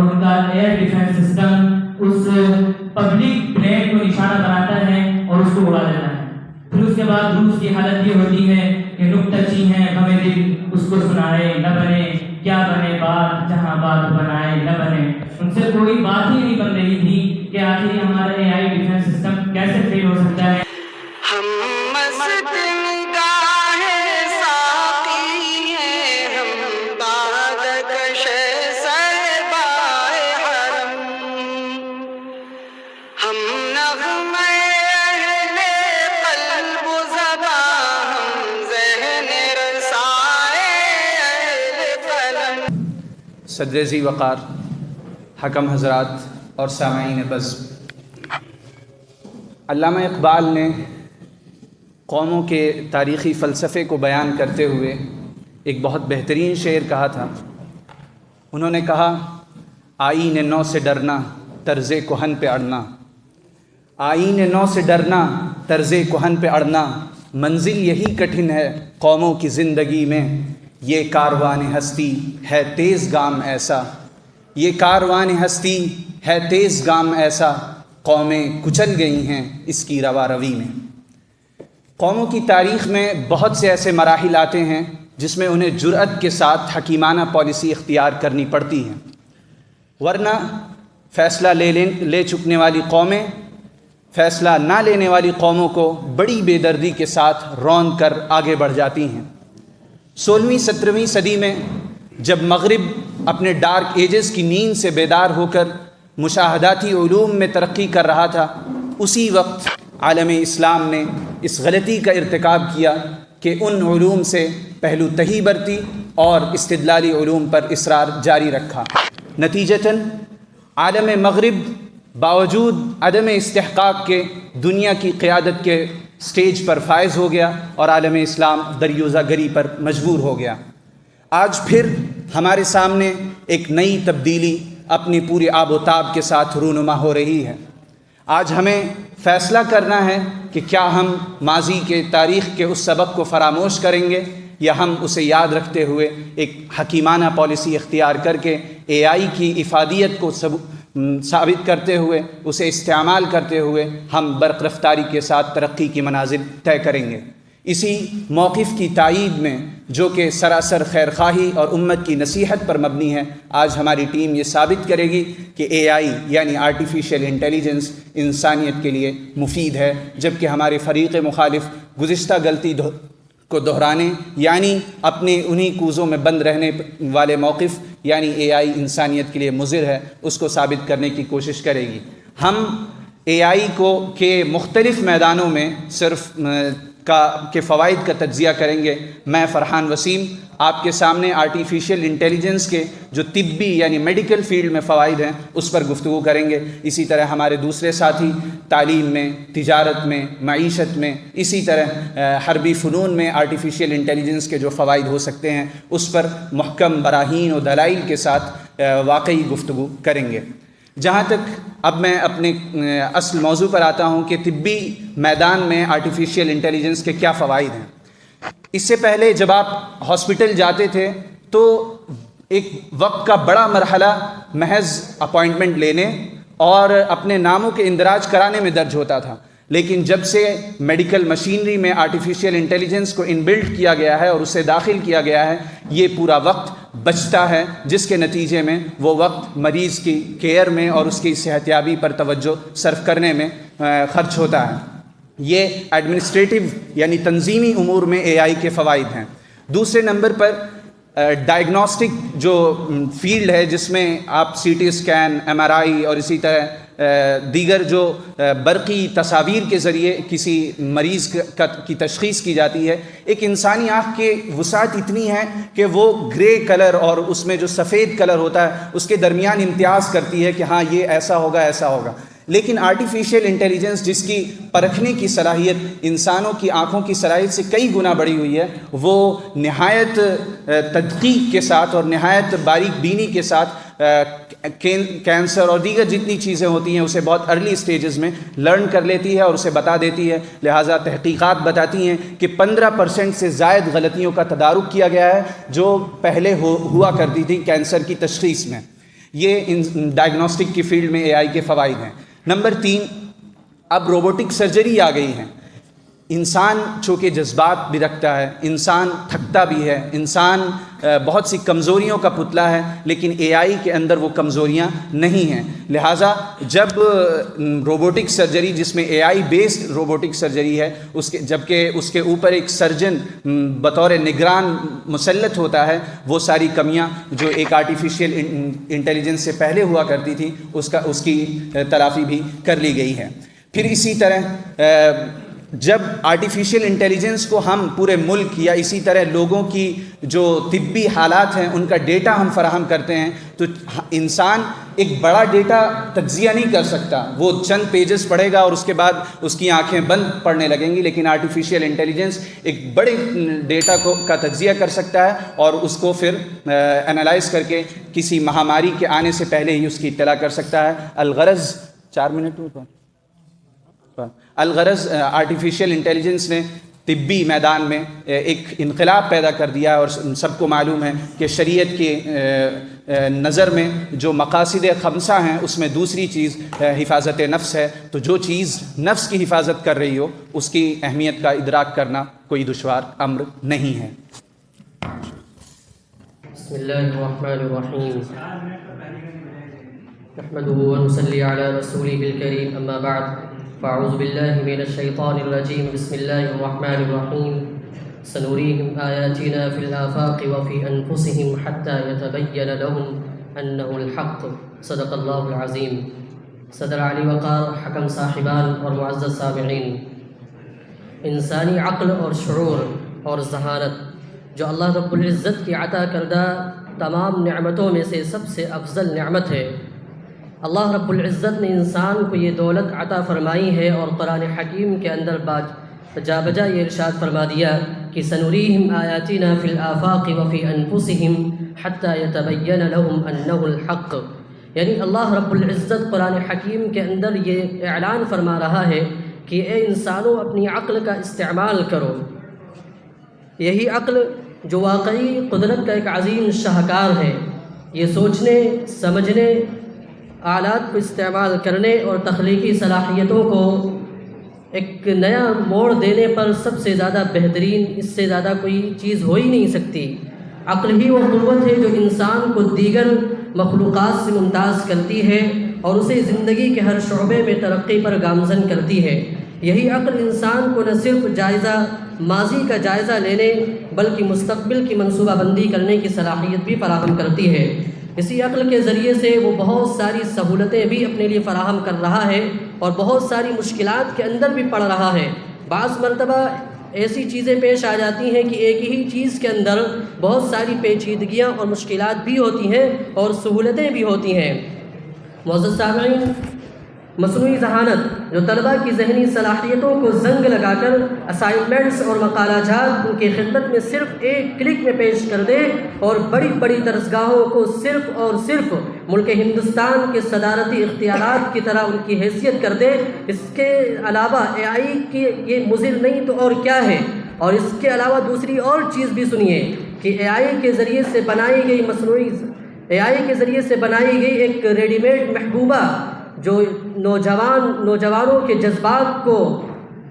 ان کا year defence system اس public plane کو نشانہ بناتا ہے اور اس کو اڑا دیتا ہے۔ پھر اس کے بعد روس کی حالت یہ ہوتی ہے کہ نکتہ چی ہیں ہمیں دل اس کو سنائے نہ بنے، کیا بنے بات جہاں بات بنائے نہ بنے۔ ان سے کوئی بات ہی نہیں بن رہی تھی کہ آخر ہمارا اے آئی ڈیفینس سسٹم کیسے فیل ہو سکتا ہے۔ ہم مست نگاہ ساقی ہیں، ہم بادکش صحبائے حرم، ہم نغمہ اہل قلب و زبان، ہم ذہن رسائے اہل قلم۔ صدر ذی وقار حکم حضرات اور سامعین بزم، علامہ اقبال نے قوموں کے تاریخی فلسفے کو بیان کرتے ہوئے ایک بہت بہترین شعر کہا تھا۔ انہوں نے کہا، آئین نو سے ڈرنا طرز کہن پہ اڑنا، آئین نو سے ڈرنا طرز کہن پہ اڑنا، منزل یہی کٹھن ہے قوموں کی زندگی میں، یہ کاروان ہستی ہے تیز گام ایسا، یہ کاروان ہستی ہے تیز گام ایسا، قومیں کچل گئی ہیں اس کی روا روی میں۔ قوموں کی تاریخ میں بہت سے ایسے مراحل آتے ہیں جس میں انہیں جرأت کے ساتھ حکیمانہ پالیسی اختیار کرنی پڑتی ہیں، ورنہ فیصلہ لے چکنے والی قومیں فیصلہ نہ لینے والی قوموں کو بڑی بے دردی کے ساتھ روند کر آگے بڑھ جاتی ہیں۔ 16ویں 17ویں صدی میں جب مغرب اپنے ڈارک ایجز کی نیند سے بیدار ہو کر مشاہداتی علوم میں ترقی کر رہا تھا، اسی وقت عالم اسلام نے اس غلطی کا ارتکاب کیا کہ ان علوم سے پہلو تہی برتی اور استدلالی علوم پر اصرار جاری رکھا۔ نتیجتاً عالم مغرب باوجود عدم استحقاق کے دنیا کی قیادت کے سٹیج پر فائز ہو گیا اور عالم اسلام دریوزہ گری پر مجبور ہو گیا۔ آج پھر ہمارے سامنے ایک نئی تبدیلی اپنی پوری آب و تاب کے ساتھ رونما ہو رہی ہے۔ آج ہمیں فیصلہ کرنا ہے کہ کیا ہم ماضی کے تاریخ کے اس سبق کو فراموش کریں گے یا ہم اسے یاد رکھتے ہوئے ایک حکیمانہ پالیسی اختیار کر کے اے آئی کی افادیت کو ثابت کرتے ہوئے اسے استعمال کرتے ہوئے ہم برق رفتاری کے ساتھ ترقی کی منازل طے کریں گے۔ اسی موقف کی تائید میں جو کہ سراسر خیرخواہی اور امت کی نصیحت پر مبنی ہے، آج ہماری ٹیم یہ ثابت کرے گی کہ اے آئی یعنی آرٹیفیشل انٹیلیجنس انسانیت کے لیے مفید ہے، جبکہ ہمارے فریق مخالف گزشتہ غلطی کو دہرانے یعنی اپنے انہی کوزوں میں بند رہنے والے موقف یعنی اے آئی انسانیت کے لیے مضر ہے، اس کو ثابت کرنے کی کوشش کرے گی۔ ہم اے آئی کے مختلف میدانوں میں صرف کے فوائد کا تجزیہ کریں گے۔ میں فرحان وسیم آپ کے سامنے آرٹیفیشل انٹیلیجنس کے جو طبی یعنی میڈیکل فیلڈ میں فوائد ہیں اس پر گفتگو کریں گے۔ اسی طرح ہمارے دوسرے ساتھی تعلیم میں، تجارت میں، معیشت میں، اسی طرح حربی فنون میں آرٹیفیشل انٹیلیجنس کے جو فوائد ہو سکتے ہیں اس پر محکم براہین و دلائل کے ساتھ واقعی گفتگو کریں گے۔ جہاں تک اب میں اپنے اصل موضوع پر آتا ہوں کہ طبی میدان میں آرٹیفیشل انٹیلیجنس کے کیا فوائد ہیں۔ اس سے پہلے جب آپ ہاسپٹل جاتے تھے تو ایک وقت کا بڑا مرحلہ محض اپوائنٹمنٹ لینے اور اپنے ناموں کے اندراج کرانے میں درج ہوتا تھا، لیکن جب سے میڈیکل مشینری میں آرٹیفیشل انٹیلیجنس کو انبلٹ کیا گیا ہے اور اسے داخل کیا گیا ہے، یہ پورا وقت بچتا ہے، جس کے نتیجے میں وہ وقت مریض کی کیئر میں اور اس کی صحتیابی پر توجہ صرف کرنے میں خرچ ہوتا ہے۔ یہ ایڈمنسٹریٹو یعنی تنظیمی امور میں اے آئی کے فوائد ہیں۔ دوسرے نمبر پر ڈائگنوسٹک جو فیلڈ ہے جس میں آپ C T scan, M R I اور اسی طرح دیگر جو برقی تصاویر کے ذریعے کسی مریض کی تشخیص کی جاتی ہے، ایک انسانی آنکھ کی وسعت اتنی ہے کہ وہ گرے کلر اور اس میں جو سفید کلر ہوتا ہے اس کے درمیان امتیاز کرتی ہے کہ ہاں یہ ایسا ہوگا ایسا ہوگا، لیکن آرٹیفیشل انٹیلیجنس جس کی پرکھنے کی صلاحیت انسانوں کی آنکھوں کی صلاحیت سے کئی گنا بڑھی ہوئی ہے، وہ نہایت تدقیق کے ساتھ اور نہایت باریک بینی کے ساتھ کینسر اور دیگر جتنی چیزیں ہوتی ہیں اسے بہت ارلی سٹیجز میں لرن کر لیتی ہے اور اسے بتا دیتی ہے۔ لہٰذا تحقیقات بتاتی ہیں کہ 15% سے زائد غلطیوں کا تدارک کیا گیا ہے جو پہلے ہوا کرتی تھی کینسر کی تشخیص میں۔ یہ ڈائگنوسٹک کی فیلڈ میں اے آئی کے فوائد ہیں۔ نمبر 3، اب روبوٹک سرجری آ گئی ہیں۔ انسان چونکہ جذبات بھی رکھتا ہے، انسان تھکتا بھی ہے، انسان بہت سی کمزوریوں کا پتلا ہے، لیکن اے آئی کے اندر وہ کمزوریاں نہیں ہیں۔ لہٰذا جب روبوٹک سرجری، جس میں اے آئی بیسڈ روبوٹک سرجری ہے، جبکہ اس کے اوپر ایک سرجن بطور نگران مسلط ہوتا ہے، وہ ساری کمیاں جو ایک آرٹیفیشیل انٹیلیجنس سے پہلے ہوا کرتی تھی اس کی تلافی بھی کر لی گئی ہے۔ پھر اسی طرح جب آرٹیفیشیل انٹیلیجنس کو ہم پورے ملک یا اسی طرح لوگوں کی جو طبی حالات ہیں ان کا ڈیٹا ہم فراہم کرتے ہیں، تو انسان ایک بڑا ڈیٹا تجزیہ نہیں کر سکتا، وہ چند پیجز پڑھے گا اور اس کے بعد اس کی آنکھیں بند پڑھنے لگیں گی، لیکن آرٹیفیشیل انٹیلیجنس ایک بڑے ڈیٹا کا تجزیہ کر سکتا ہے اور اس کو پھر انالائز کر کے کسی مہاماری کے آنے سے پہلے ہی اس کی اطلاع کر سکتا ہے۔ الغرض 4 منٹ الغرض آرٹیفیشیل انٹیلیجنس نے طبی میدان میں ایک انقلاب پیدا کر دیا، اور سب کو معلوم ہے کہ شریعت کے نظر میں جو مقاصد 5 ہیں اس میں دوسری چیز حفاظت نفس ہے، تو جو چیز نفس کی حفاظت کر رہی ہو اس کی اہمیت کا ادراک کرنا کوئی دشوار امر نہیں ہے۔ بسم اللہ الرحمن الرحیم، نحمده ونصلي على رسوله الكريم، اما بعد، فاعوذ باللہ من الشیطان الرجیم، بسم اللہ الرحمن الرحیم، سنریہم آیاتنا فی الآفاق وفی انفسہم حتی یتبین لهم انہ الحق، صدق اللہ العظیم۔ صدر علی وقار، حکم صاحبان اور معزز سامعین، انسانی عقل اور شعور اور ذہانت جو اللہ رب العزت کی عطا کردہ تمام نعمتوں میں سے سب سے افضل نعمت ہے۔ اللہ رب العزت نے انسان کو یہ دولت عطا فرمائی ہے، اور قرآن حکیم کے اندر جا بجا یہ ارشاد فرما دیا کہ سنریہم آیاتنا فی الآفاق وفی انفسہم حتی یتبین لهم انہ الحق، یعنی اللہ رب العزت قرآن حکیم کے اندر یہ اعلان فرما رہا ہے کہ اے انسانوں، اپنی عقل کا استعمال کرو۔ یہی عقل جو واقعی قدرت کا ایک عظیم شاہکار ہے، یہ سوچنے، سمجھنے، آلات کو استعمال کرنے اور تخلیقی صلاحیتوں کو ایک نیا موڑ دینے پر سب سے زیادہ بہترین، اس سے زیادہ کوئی چیز ہو ہی نہیں سکتی۔ عقل ہی وہ قوت ہے جو انسان کو دیگر مخلوقات سے ممتاز کرتی ہے اور اسے زندگی کے ہر شعبے میں ترقی پر گامزن کرتی ہے۔ یہی عقل انسان کو نہ صرف ماضی کا جائزہ لینے بلکہ مستقبل کی منصوبہ بندی کرنے کی صلاحیت بھی فراہم کرتی ہے۔ اسی عقل کے ذریعے سے وہ بہت ساری سہولتیں بھی اپنے لیے فراہم کر رہا ہے اور بہت ساری مشکلات کے اندر بھی پڑ رہا ہے۔ بعض مرتبہ ایسی چیزیں پیش آ جاتی ہیں کہ ایک ہی چیز کے اندر بہت ساری پیچیدگیاں اور مشکلات بھی ہوتی ہیں اور سہولتیں بھی ہوتی ہیں۔ معزز سامعین، مصنوعی ذہانت جو طلباء کی ذہنی صلاحیتوں کو زنگ لگا کر اسائنمنٹس اور مقالہ جات ان کی خدمت میں صرف ایک کلک میں پیش کر دے اور بڑی بڑی درسگاہوں کو صرف اور صرف ملک ہندوستان کے صدارتی اختیارات کی طرح ان کی حیثیت کر دے، اس کے علاوہ اے آئی کی یہ مضر نہیں تو اور کیا ہے۔ اور اس کے علاوہ دوسری اور چیز بھی سنیے کہ اے آئی کے ذریعے سے بنائی گئی ایک ریڈی میڈ محبوبہ جو نوجوانوں کے جذبات کو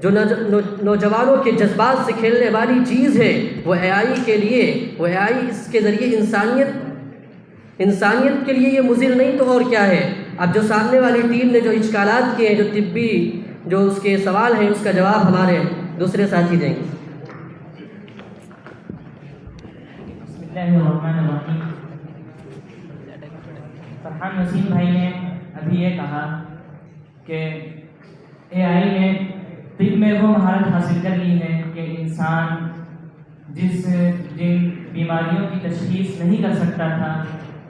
نوجوانوں کے جذبات سے کھیلنے والی چیز ہے، وہ اے آئی کے لیے، وہ اے آئی اس کے ذریعے انسانیت کے لیے یہ مضر نہیں تو اور کیا ہے۔ اب جو سامنے والی ٹیم نے جو اشکالات کیے ہیں، جو طبی جو اس کے سوال ہیں، اس کا جواب ہمارے دوسرے ساتھی دیں گے۔ بسم اللہ الرحمن الرحیم۔ فرحان وسیم بھائی نے ابھی یہ کہا کہ اے آئی نے طب میں وہ مہارت حاصل کر لی ہے کہ انسان جن بیماریوں کی تشخیص نہیں کر سکتا تھا،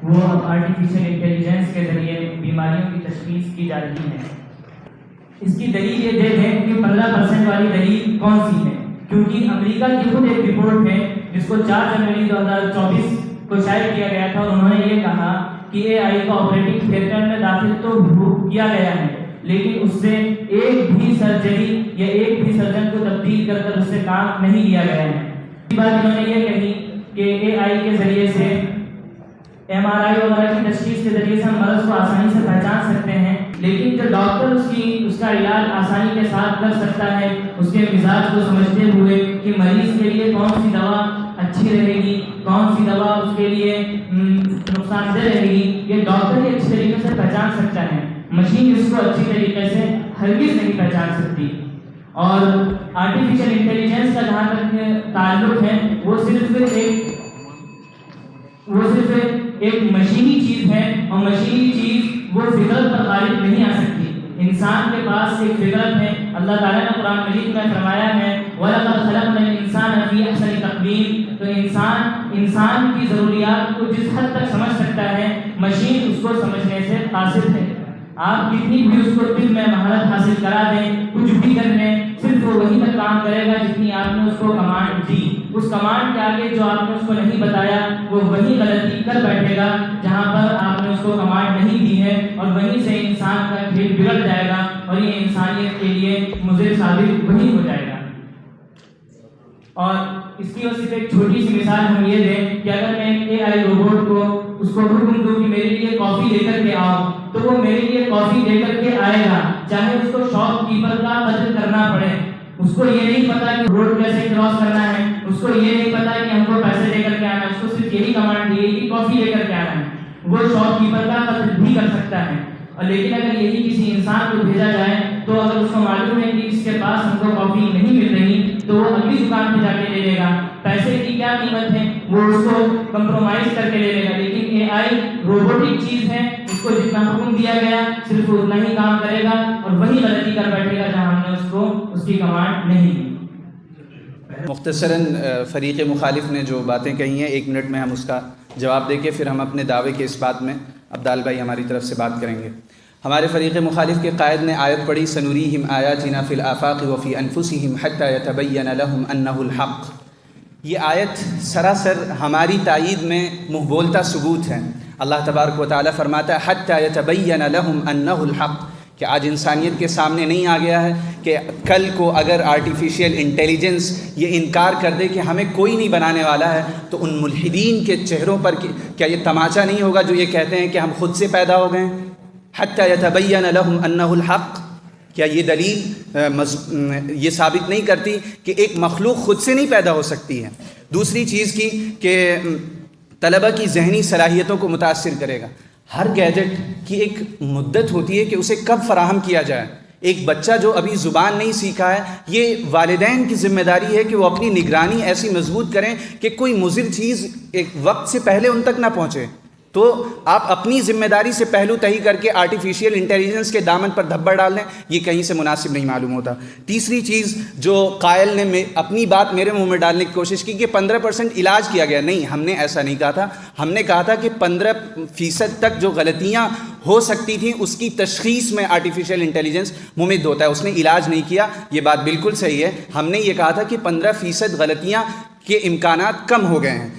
وہ اب آرٹیفیشیل انٹیلیجنس کے ذریعے بیماریوں کی تشخیص کی جا رہی ہے۔ اس کی دلیل یہ دے دیں کہ 15% والی دلیل کون سی ہے، کیونکہ امریکہ کی خود ایک رپورٹ ہے جس کو 4 جنوری 2024 کو شائع کیا گیا تھا، اور انہوں نے یہ کہا کہ اے آئی کو آپریٹنگ تھیٹر میں داخل تو کیا گیا ہے، لیکن اس سے ایک بھی سرجری یا ایک بھی سرجن کو تبدیل کر کر اس سے کام نہیں لیا گیا ہے۔ اس بات انہوں نے یہ کہی کہ اے آئی کے ذریعے سے MRI وغیرہ کی تشخیص کے ذریعے سے ہم مرض کو آسانی سے پہچان سکتے ہیں، لیکن جو ڈاکٹر اس کا علاج آسانی کے ساتھ کر سکتا ہے، اس کے مزاج کو سمجھتے ہوئے کہ مریض کے لیے کون سی دوا اچھی رہے گی، کون سی دوا اس کے لیے نقصان دہ رہے گی، یہ ڈاکٹر ہی اچھی طریقے سے پہچان سکتا ہے۔ مشین اس کو اچھی طریقے سے ہرگز نہیں پہچان سکتی۔ اور آرٹیفیشل انٹیلیجنس کا جہاں تک تعلق ہے، وہ صرف ایک مشینی چیز ہے، اور مشینی چیز وہ فطرت پر غالب نہیں آ سکتی۔ انسان کے پاس ایک فطرت ہے۔ اللہ تعالیٰ نے قرآن مجید میں فرمایا ہے وَلَقَدْ خَلَقْنَا الْإِنسَانَ فِي أَحْسَنِ تَقْوِيمٍ، تو انسان کی ضروریات کو جس حد تک سمجھ سکتا ہے، مشین اس کو سمجھنے سے قاصر ہے۔ آپ کتنی بھی اس کو طب میں مہارت حاصل کرا دیں، کچھ بھی کر لیں، صرف وہ وہیں تک کام کرے گا جتنی آپ نے اس کو کمانڈ دی۔ اس کمانڈ کے آگے جو آپ نے اس کو نہیں بتایا، وہ وہی غلطی کر بیٹھے گا جہاں پر آپ نے اس کو کمانڈ نہیں دی ہے، اور وہیں سے انسان کا کھیل بگڑ جائے گا، اور یہ انسانیت کے لیے مضر ثابت وہی ہو جائے گا۔ اور اس کی صرف ایک چھوٹی سی مثال ہم یہ دیں کہ اگر میں ایک AI روبوٹ کو اس کو حکم دوں کہ میرے لیے کافی لے کر کے آؤ، تو وہ میرے لیے کافی لے کر کے آئے گا، چاہے اس کو شاپ کیپر کا قدر کرنا پڑے۔ اس کو یہ نہیں پتا کہ روڈ کیسے کراس کرنا ہے، اس کو یہ نہیں پتا کہ ہم کو پیسے لے کر کے آنا ہے، اس کو صرف یہی کمانڈ دی ہے کہ کافی لے کر کے آنا ہے۔ وہ شاپ کیپر کا قدر بھی کر سکتا ہے۔ اور لیکن اگر یہی کسی انسان کو بھیجا جائے تو اگر اس کو معلوم ہے کہ اس کے پاس ہم کو کافی نہیں مل رہی، تو وہ اگلی دکان پہ جا کے لے لے گا۔ پیسے کی کیا قیمت ہے، وہ اس کو کمپرومائز کر کے لے لے گا۔ لیکن AI روبوٹک چیز ہے، اس کو جتنا حکم دیا گیا صرف اتنا ہی کام کرے گا، اور وہی غلطی کر بیٹھے گا جہاں ہم نے اس کو اس کی کمانڈ نہیں دی۔ مختصراً فریق مخالف نے جو باتیں کہی ہیں 1 منٹ میں ہم اس کا جواب دے کے پھر ہم اپنے دعوے کے اس بات میں عبدال بھائی ہماری طرف سے بات کریں گے۔ ہمارے فریق مخالف کے قائد نے آیت پڑھی سنوریہم آیاتنا فی الآفاق وفی انفسہم حتی یتبین لہم انہ الحق۔ یہ آیت سراسر ہماری تائید میں منہ بولتا ثبوت ہے۔ اللہ تبارک و تعالیٰ فرماتا ہے حتی یتبین لہم انہ الحق، کہ آج انسانیت کے سامنے نہیں آ گیا ہے کہ کل کو اگر آرٹیفیشیل انٹیلیجنس یہ انکار کر دے کہ ہمیں کوئی نہیں بنانے والا ہے، تو ان ملحدین کے چہروں پر کیا یہ تماچا نہیں ہوگا جو یہ کہتے ہیں کہ ہم خود سے پیدا ہو گئے؟ حتی یتبین لہم انہ الحق، کیا یہ دلیل یہ ثابت نہیں کرتی کہ ایک مخلوق خود سے نہیں پیدا ہو سکتی ہے؟ دوسری چیز کی کہ طلبہ کی ذہنی صلاحیتوں کو متاثر کرے گا۔ ہر گیجٹ کی ایک مدت ہوتی ہے کہ اسے کب فراہم کیا جائے۔ ایک بچہ جو ابھی زبان نہیں سیکھا ہے، یہ والدین کی ذمہ داری ہے کہ وہ اپنی نگرانی ایسی مضبوط کریں کہ کوئی مضر چیز ایک وقت سے پہلے ان تک نہ پہنچے۔ تو آپ اپنی ذمہ داری سے پہلو تہی کر کے آرٹیفیشیل انٹیلیجنس کے دامن پر دھبر ڈال دیں، یہ کہیں سے مناسب نہیں معلوم ہوتا۔ تیسری چیز جو قائل نے اپنی بات میرے منہ میں ڈالنے کی کوشش کی کہ 15% علاج کیا گیا، نہیں، ہم نے ایسا نہیں کہا تھا۔ ہم نے کہا تھا کہ 15% تک جو غلطیاں ہو سکتی تھیں اس کی تشخیص میں آرٹیفیشیل انٹیلیجنس ممد ہوتا ہے، اس نے علاج نہیں کیا۔ یہ بات بالکل صحیح ہے۔ ہم نے یہ کہا تھا کہ 15% غلطیاں کے امکانات کم ہو گئے ہیں۔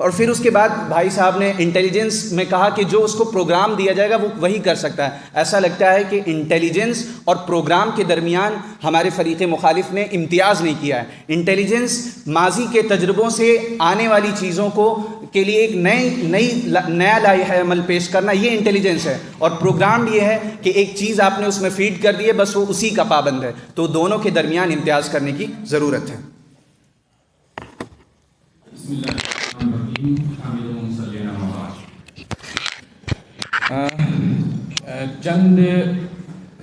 اور پھر اس کے بعد بھائی صاحب نے انٹیلیجنس میں کہا کہ جو اس کو پروگرام دیا جائے گا وہ وہی کر سکتا ہے۔ ایسا لگتا ہے کہ انٹیلیجنس اور پروگرام کے درمیان ہمارے فریق مخالف نے امتیاز نہیں کیا ہے۔ انٹیلیجنس ماضی کے تجربوں سے آنے والی چیزوں کو کے لیے ایک نیا لائحہ عمل پیش کرنا، یہ انٹیلیجنس ہے، اور پروگرام یہ ہے کہ ایک چیز آپ نے اس میں فیڈ کر دی ہے، بس وہ اسی کا پابند ہے۔ تو دونوں کے درمیان امتیاز کرنے کی ضرورت ہے۔ بسم اللہ الرحمن الرحیم، حامدون صلی اللہ علیہ۔ چند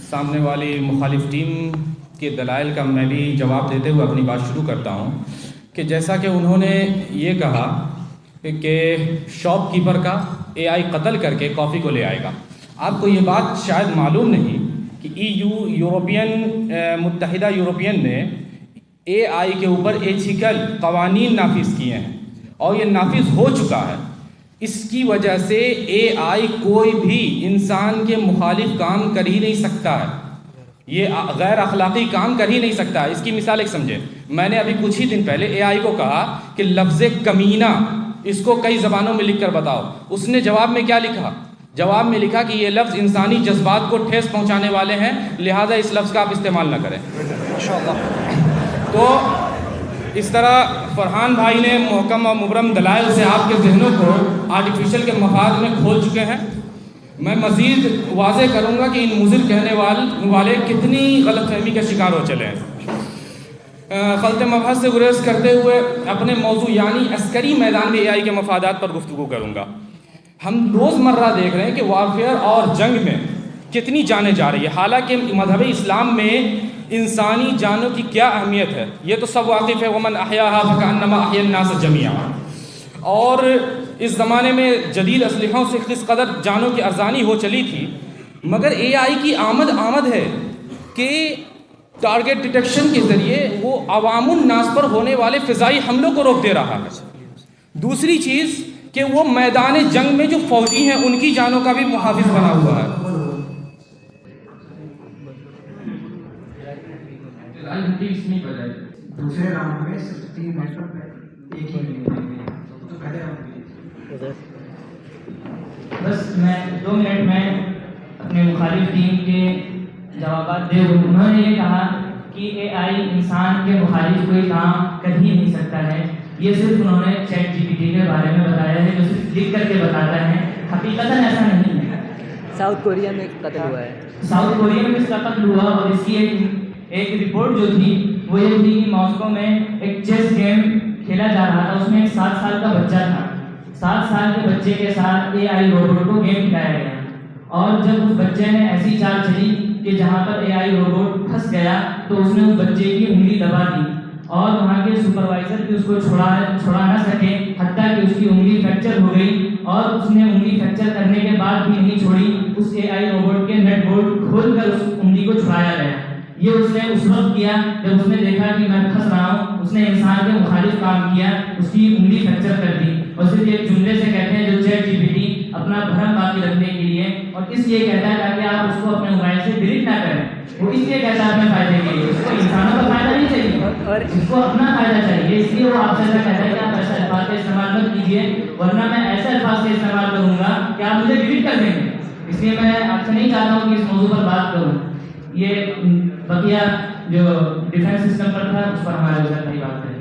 سامنے والی مخالف ٹیم کے دلائل کا میں بھی جواب دیتے ہوئے اپنی بات شروع کرتا ہوں کہ جیسا کہ انہوں نے یہ کہا کہ شاپ کیپر کا AI قتل کر کے کافی کو لے آئے گا۔ آپ کو یہ بات شاید معلوم نہیں کہ متحدہ یورپین نے AI کے اوپر ایتھیکل قوانین نافذ کیے ہیں، اور یہ نافذ ہو چکا ہے۔ اس کی وجہ سے AI کوئی بھی انسان کے مخالف کام کر ہی نہیں سکتا ہے، یہ غیر اخلاقی کام کر ہی نہیں سکتا ہے۔ اس کی مثال ایک سمجھے، میں نے ابھی کچھ ہی دن پہلے AI کو کہا کہ لفظ کمینہ اس کو کئی زبانوں میں لکھ کر بتاؤ۔ اس نے جواب میں کیا لکھا؟ جواب میں لکھا کہ یہ لفظ انسانی جذبات کو ٹھیس پہنچانے والے ہیں، لہذا اس لفظ کا آپ استعمال نہ کریں۔ تو اس طرح فرحان بھائی نے محکم اور مبرم دلائل سے آپ کے ذہنوں کو آرٹیفیشل کے مفاد میں کھول چکے ہیں. میں مزید واضح کروں گا کہ ان مضر کہنے والے کتنی غلط فہمی کا شکار ہو چلے ہیں. خلط مبحث سے گریز کرتے ہوئے اپنے موضوع یعنی عسکری میدان میں AI کے مفادات پر گفتگو کروں گا. ہم روزمرہ دیکھ رہے ہیں کہ وارفیئر اور جنگ میں کتنی جانیں جا رہی ہے، حالانکہ مذہب اسلام میں انسانی جانوں کی کیا اہمیت ہے یہ تو سب واقف ہے. ومن احیاھا فکأنما احیا الناس جمیعا. اور اس زمانے میں جدید اسلحوں سے کس قدر جانوں کی ارزانی ہو چلی تھی، مگر AI کی آمد ہے کہ ٹارگٹ ڈیٹیکشن کے ذریعے وہ عوام الناس پر ہونے والے فضائی حملوں کو روک دے رہا ہے. دوسری چیز کہ وہ میدان جنگ میں جو فوجی ہیں ان کی جانوں کا بھی محافظ بنا ہوا ہے. دوسرے راؤنڈ میں 3 منٹ پر ایک ہی تو پہلے راؤنڈ بس میں 2 منٹ میں اپنے مخالف ٹیم کے جوابات دے دوں. انہوں نے یہ کہا کہ AI انسان کے مخالف کوئی کام کر ہی نہیں سکتا ہے. یہ صرف انہوں نے ChatGPT کے بارے میں بتایا ہے جو صرف لکھ کر کے بتاتا ہے، حقیقتاً ایسا نہیں ہے. ساؤتھ کوریا میں قتل ہوا ہے. ساؤتھ کوریا میں اس کا قتل ہوا اور اس کی ایک رپورٹ جو تھی وہ یہ تھی کہ ماسکو میں ایک چیس گیم کھیلا جا رہا تھا. اس میں ایک 7 سال کا بچہ تھا. 7 سال کے بچے کے ساتھ AI روبوٹ کو گیم کھلایا گیا اور جب اس بچے نے ایسی چال چلی کہ جہاں پر AI روبوٹ پھنس گیا تو اس نے اس بچے کی انگلی دبا دی اور وہاں کے سپروائزر بھی اس کو چھوڑا نہ سکے، حتیٰ کہ اس کی انگلی فریکچر ہو گئی اور اس نے انگلی فریکچر کرنے کے بعد بھی نہیں چھوڑی. اس AI روبوٹ کے نٹ بولٹ کھول کر اس انگلی کو چھڑایا گیا. یہ اس نے اس وقت کیا جب اس نے دیکھا کہ میں پھنس رہا ہوں. اس نے انسان کے مخالف کام کیا، اس کی انگلی فریکچر کر دی. اور صرف ایک جملے سے کہتے ہیں جو ChatGPT اپنا بھرم باقی رکھنے کے لیے اور اس لیے کہتا ہے تاکہ آپ اس کو اپنے موبائل سے ڈیلیٹ نہ کریں. وہ اس لیے کہتا ہے اپنے فائدے کے لیے، اس کو انسانوں کا فائدہ نہیں چاہیے، اس کو اپنا فائدہ چاہیے. اس لیے وہ آپ سے ایسا کہتا ہے کہ آپ ایسے الفاظ کا استعمال مت کیجیے ورنہ میں ایسے الفاظ کا استعمال کروں گا کہ آپ مجھے ڈیلیٹ کر دیں گے. اس لیے میں آپ سے نہیں چاہتا ہوں کہ اس موضوع پر بات کروں. یہ بقیہ جو ڈیفینس سسٹم پر تھا اس پر ہمارے وزیر بھائی بات کریں.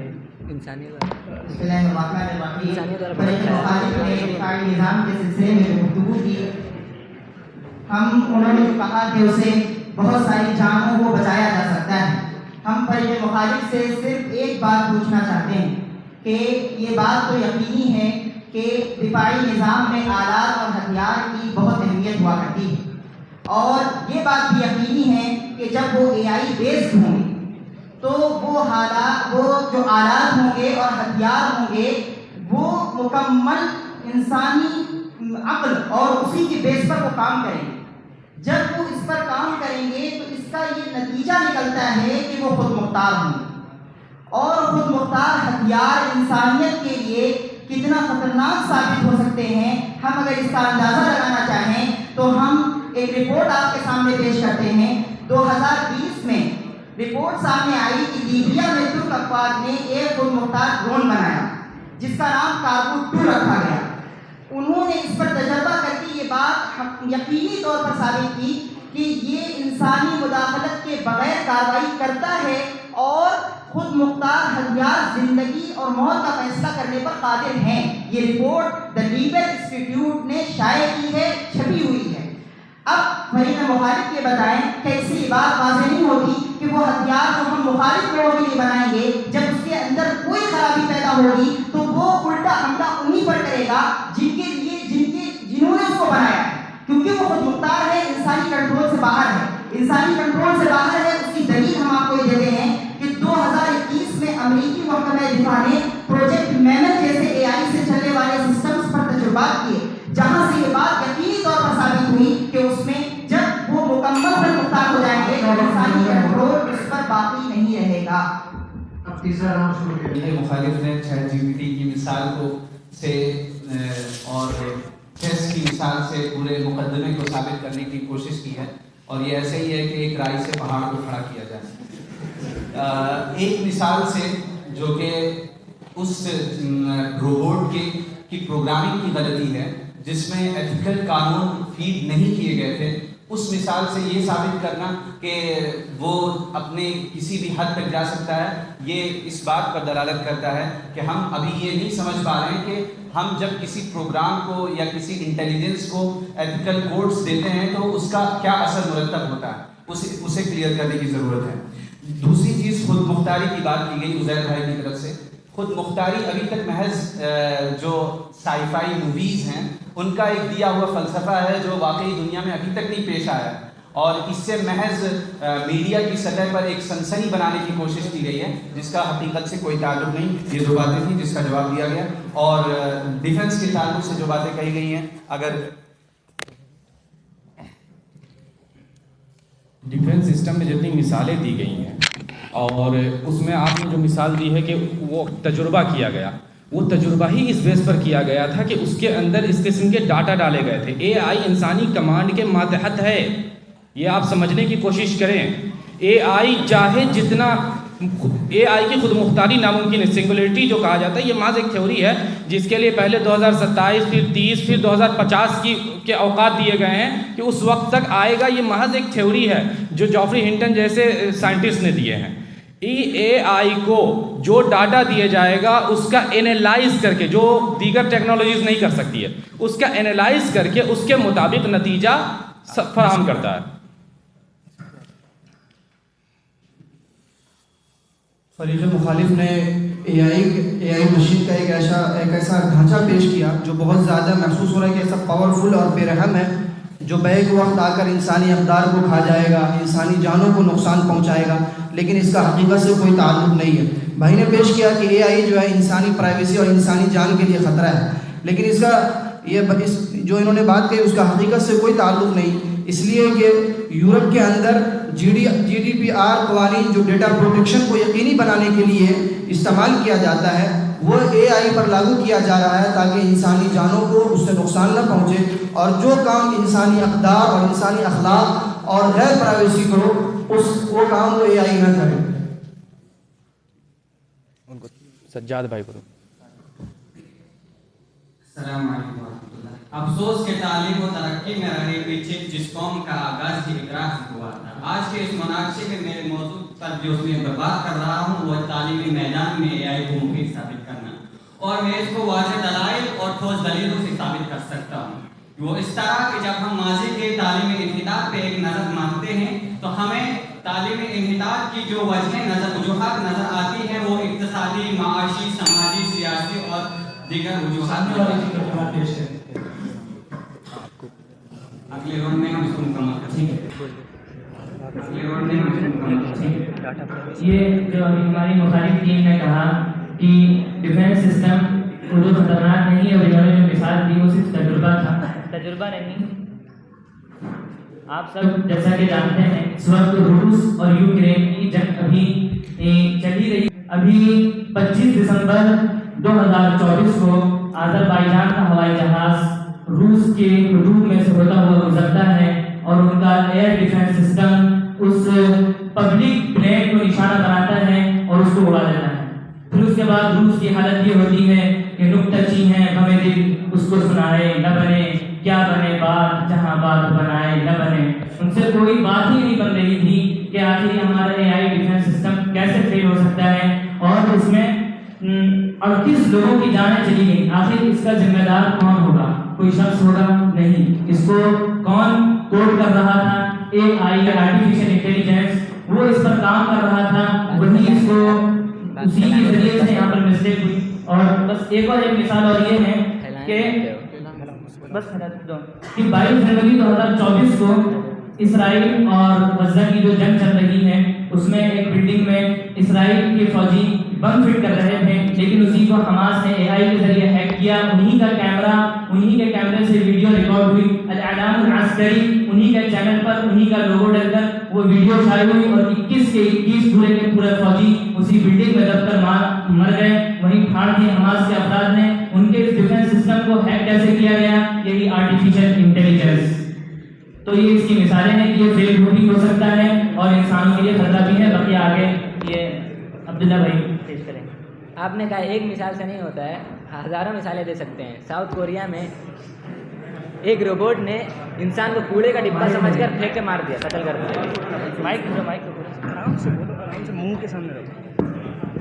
نظام کے سلسلے میں گفتگو کی. انہوں نے کہا کہ اسے بہت ساری جانوں کو بچایا جا سکتا ہے. ہم فريق مخالف سے صرف ایک بات پوچھنا چاہتے ہیں کہ یہ بات تو یقینی ہے کہ دفاعی نظام میں آلات اور ہتھیار کی بہت اہمیت ہوا کرتی ہے اور یہ بات بھی یقینی ہے کہ جب وہ AI بیسڈ ہوں گے تو وہ جو آلات ہوں گے اور ہتھیار ہوں گے وہ مکمل انسانی عقل اور اسی کی بیس پر وہ کام کریں گے. جب وہ اس پر کام کریں گے تو اس کا یہ نتیجہ نکلتا ہے کہ وہ خود مختار ہوں گے اور خود مختار ہتھیار انسانیت کے لیے کتنا خطرناک ثابت ہو سکتے ہیں. ہم اگر اس کا اندازہ لگانا چاہیں تو ہم ایک رپورٹ آپ کے سامنے پیش کرتے ہیں. 2020 میں رپورٹ سامنے آئی کہ لیبیا میں ترک افواج نے ایک خود مختار ڈرون بنایا جس کا نام کارگو 2 رکھا گیا. انہوں نے اس پر تجربہ کر کے یہ بات یقینی طور پر ثابت کی کہ یہ انسانی مداخلت کے بغیر کارروائی کرتا ہے اور خود مختار ہتھیار زندگی اور موت کا فیصلہ کرنے پر قادر ہیں. یہ رپورٹ دا لیبر انسٹیٹیوٹ نے شائع کی ہے، چھپی ہوئی ہے. اب فریق مخالف یہ بتائیں کہ اس سے یہ بات واضح نہیں ہوتی کہ وہ ہتھیار جو ہم مخالف لوگوں کے لیے بنائیں گے جب اس کے اندر کوئی خرابی پیدا ہوگی تو وہ الٹا حملہ انہی پر کرے گا جنہوں نے اس کو بنایا ہے، کیونکہ وہ خود مختار ہے، انسانی کنٹرول سے باہر ہے. انسانی کنٹرول سے باہر ہے اس کی دلیل ہم آپ کو یہ دیتے ہیں کہ 2021 میں امریکی محکمہ دفاع نے پروجیکٹ میمن جیسے AI سے چلنے والے سسٹمز پر تجربات کیے جہاں سے یہ بات یقینی طور پر ثابت ہوئی کہ اس میں جب وہ مکمل خود مختار ہو جائیں گے تو انسانی کنٹرول اس پر باقی نہیں رہے گا. اب تیسرا راؤنڈ شروع کیا. مخالف نے ChatGPT کی مثال سے اور چیس کی مثال سے پورے مقدمے کو ثابت کرنے کی کوشش کی ہے اور یہ ایسے ہی ہے کہ ایک رائے سے پہاڑ کو کھڑا کیا جائے. ایک مثال سے جو کہ اس روبوٹ کی پروگرامنگ کی غلطی ہے جس میں ایتھیکل قانون فیڈ نہیں کیے گئے تھے اس مثال سے یہ ثابت کرنا کہ وہ اپنے کسی بھی حد تک جا سکتا ہے، یہ اس بات پر دلالت کرتا ہے کہ ہم ابھی یہ نہیں سمجھ پا رہے ہیں کہ ہم جب کسی پروگرام کو یا کسی انٹیلیجنس کو ایتھیکل کوڈز دیتے ہیں تو اس کا کیا اثر مرتب ہوتا ہے، اسے کلیئر کرنے کی ضرورت ہے۔ دوسری چیز خود مختاری کی بات کی گئی عزیر بھائی کی طرف سے۔ خود مختاری ابھی تک محض جو سائی فائی موویز ہیں ان کا ایک دیا ہوا فلسفہ ہے جو واقعی دنیا میں ابھی تک نہیں پیش آیا، اور اس سے محض میڈیا کی سطح پر ایک سنسنی بنانے کی کوشش کی گئی ہے جس کا حقیقت سے کوئی تعلق نہیں۔ یہ دو باتیں تھیں جس کا جواب دیا گیا، اور ڈیفنس کے تعلق سے جو باتیں کہی گئی ہیں، اگر ڈیفنس سسٹم میں جتنی مثالیں دی گئی ہیں اور اس میں آپ نے جو مثال دی ہے کہ وہ تجربہ کیا گیا، وہ تجربہ ہی اس بیس پر کیا گیا تھا کہ اس کے اندر اس قسم کے ڈاٹا ڈالے گئے تھے۔ اے آئی انسانی کمانڈ کے ماتحت ہے، یہ آپ سمجھنے کی کوشش کریں۔ اے آئی چاہے جتنا، اے آئی کی خود مختاری ناممکن ہے، سنگولیرٹی جو کہا جاتا ہے یہ محض ایک تھیوری ہے جس کے لیے پہلے 2027 پھر 30 پھر 2050 کے اوقات دیے گئے ہیں کہ اس وقت تک آئے گا۔ یہ محض ایک تھیوری ہے جو جوفری ہنٹن جیسے سائنٹسٹ نے دیے ہیں۔ اے آئی کو جو ڈاٹا دیا جائے گا اس کا اینالائز کر کے، جو دیگر ٹیکنالوجیز نہیں کر سکتی ہے، اس کا اینالائز کر کے اس کے مطابق نتیجہ فراہم کرتا ہے۔ فریق مخالف نے اے آئی مشین کا ایک ایسا ڈھانچہ پیش کیا جو بہت زیادہ محسوس ہو رہا ہے کہ ایسا پاورفل اور بے رحم ہے جو بیک وقت آ کر انسانی اقدار کو کھا جائے گا، انسانی جانوں کو نقصان پہنچائے گا، لیکن اس کا حقیقت سے کوئی تعلق نہیں ہے۔ بھائی نے پیش کیا کہ اے آئی جو ہے انسانی پرائیویسی اور انسانی جان کے لیے خطرہ ہے، لیکن اس کا جو انہوں نے بات کہی اس کا حقیقت سے کوئی تعلق نہیں، اس لیے کہ یورپ کے اندر جی ڈی پی آر قوانین جو ڈیٹا پروٹیکشن کو یقینی بنانے کے لیے استعمال کیا جاتا ہے وہ اے آئی پر لاگو کیا جا رہا ہے تاکہ انسانی جانوں کو اس سے نقصان نہ پہنچے، اور جو کام انسانی اقدار اور انسانی اخلاق اور غیر پرائیویسی کو وہ کام وہ اے آئی نہ کرے۔ ان کو سجاد بھائی کو السلام علیکم ورحمۃ اللہ۔ افسوس کے تعلیم و ترقی میں رہے پیچھے جس قوم کا آغاز ہی اقرا سے ہوا تھا، آج کے اس مناقشے میں میرے موضوع پر جو میں بات کر رہا ہوں وہ تعلیمی میدان میں اے آئی کو مفید ثابت کرنا، اور میں اس کو واضح دلائل اور ٹھوس دلیلوں سے ثابت کر سکتا ہوں۔ وہ اس طرح کہ جب ہم ماضی کے تعلیمی انحطاط پہ ایک نظر مانتے ہیں تو ہمیں تعلیمی انحطاط کی جو وجوہات نظر آتی ہیں وہ اقتصادی، معاشی، سماجی، سیاسی اور دیگر وجوہات پیش کرتے ہیں۔ اگلے راؤنڈ میں ہم اس کو مکمل کریں گے۔ یہ جو ہماری مخالف ٹیم نے کہا کہ ڈیفنس سسٹم اردو خطرناک نہیں ہے، اور انہوں نے جو مثال دی وہ صرف تجربہ تھا، تجربہ نہیں۔ آپ سب جیسا کہ جانتے ہیں اس وقت روس اور یوکرین کی جنگ ابھی چلی رہی۔ ابھی 25 دسمبر 2024 کو آذربائیجان کا ہوائی جہاز روس کے حدود میں سے ہوتا ہوا گزرتا ہے اور ان کا ایئر ڈیفنس سسٹم اس پبلک پلین کو نشانہ بناتا ہے اور اس کو اڑا دیتا ہے۔ پھر اس کے بعد روس کی حالت یہ ہوتی ہے کہ نکتہ چی ہیں غم دل اس کو سنائے نہ بنے، کیا بنے بات جہاں بات بنائے نہ بنے۔ ان سے کوئی بات ہی نہیں بن رہی تھی کہ آخر ہمارا اے آئی ڈیفنس سسٹم کیسے فیل ہو سکتا ہے، اور اس میں 38 لوگوں کی جانیں چلی گئی۔ آخر اس کا ذمہ دار کون ہوگا؟ کوئی شخص ہوگا نہیں۔ اس کو کون کوڈ کر رہا تھا؟ اے آئی، آرٹیفیشل انٹیلیجنس، وہ اس پر کام کر رہا تھا، وہی اس کو اسی کے ذریعے سے یہاں پر مسٹیک ہوئی۔ اور بس ایک مثال اور یہ ہے کہ بس 22 جنوری 2024 کو اسرائیل اور غزہ کی جو جنگ چل رہی ہے اس میں ایک بلڈنگ میں اسرائیل کے فوجی بم فٹ کر رہے تھے، لیکن اسی کو حماس نے اے آئی کے ذریعے ہیک کیا۔ انہی کے کیمرے سے ویڈیو ریکارڈ ہوئی، الاعلام العسکری انہی کے چینل پر انہی کا لوگو ڈل کر وہ ویڈیو چھائی ہوئی، اور 21 کے 21 پورے فوجی اسی بلڈنگ میں دب کر مر گئے۔ وہیں پھاڑ دی حماس کے افراد نے۔ ان کے ڈیفنس سسٹم کو ہیک کیسے کیا گیا؟ یہی آرٹیفیشل انٹیلیجنس۔ تو یہ اس کی مثالیں ہیں کہ یہ فیل بھی ہو سکتا ہے اور انسانوں کے لیے خطرہ بھی ہے۔ باقی آگے یہ عبداللہ بھائی پیش کریں۔ آپ نے کہا ایک مثال سے نہیں ہوتا ہے، ہزاروں مثالیں دے سکتے ہیں۔ ساؤتھ کوریا میں ایک روبوٹ نے انسان کو کوڑے کا ڈبہ سمجھ کر پھینک کے مار دیا، قتل کر دیا. مائک آرام سے بولو، آرام سے منہ کے سامنے رکھو.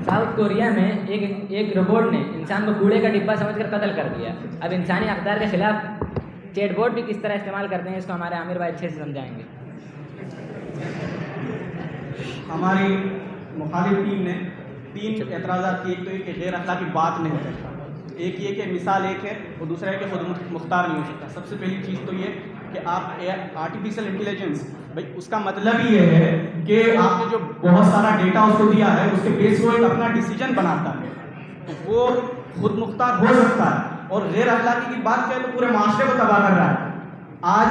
ساؤتھ کوریا میں ایک روبوٹ نے انسان کو کوڑے کا ڈبہ سمجھ کر قتل کر دیا. اب انسانی اقدار کے خلاف چیٹ بوٹ بھی کس طرح استعمال کرتے ہیں، اس کو ہمارے عامر بھائی اچھے سے سمجھائیں گے. ہماری مخالف ٹیم نے 3 اعتراضات کیے. ایک تو یہ کہ غیر اخلاقی بات نہیں ہو سکتا، ایک یہ کہ مثال ایک ہے اور دوسرا ہے کہ خود مختار نہیں ہو سکتا. سب سے پہلی چیز تو یہ کہ آپ آرٹیفیشیل انٹیلیجنس، بھائی اس کا مطلب ہی یہ ہے کہ آپ نے جو بہت سارا ڈیٹا اس کو دیا ہے اس کے بیس وہ ایک اپنا ڈیسیجن بناتا ہے، تو وہ خود مختار ہو سکتا ہے. اور غیر اخلاقی کی بات کریں تو پورے معاشرے کو تباہ کر رہا ہے. آج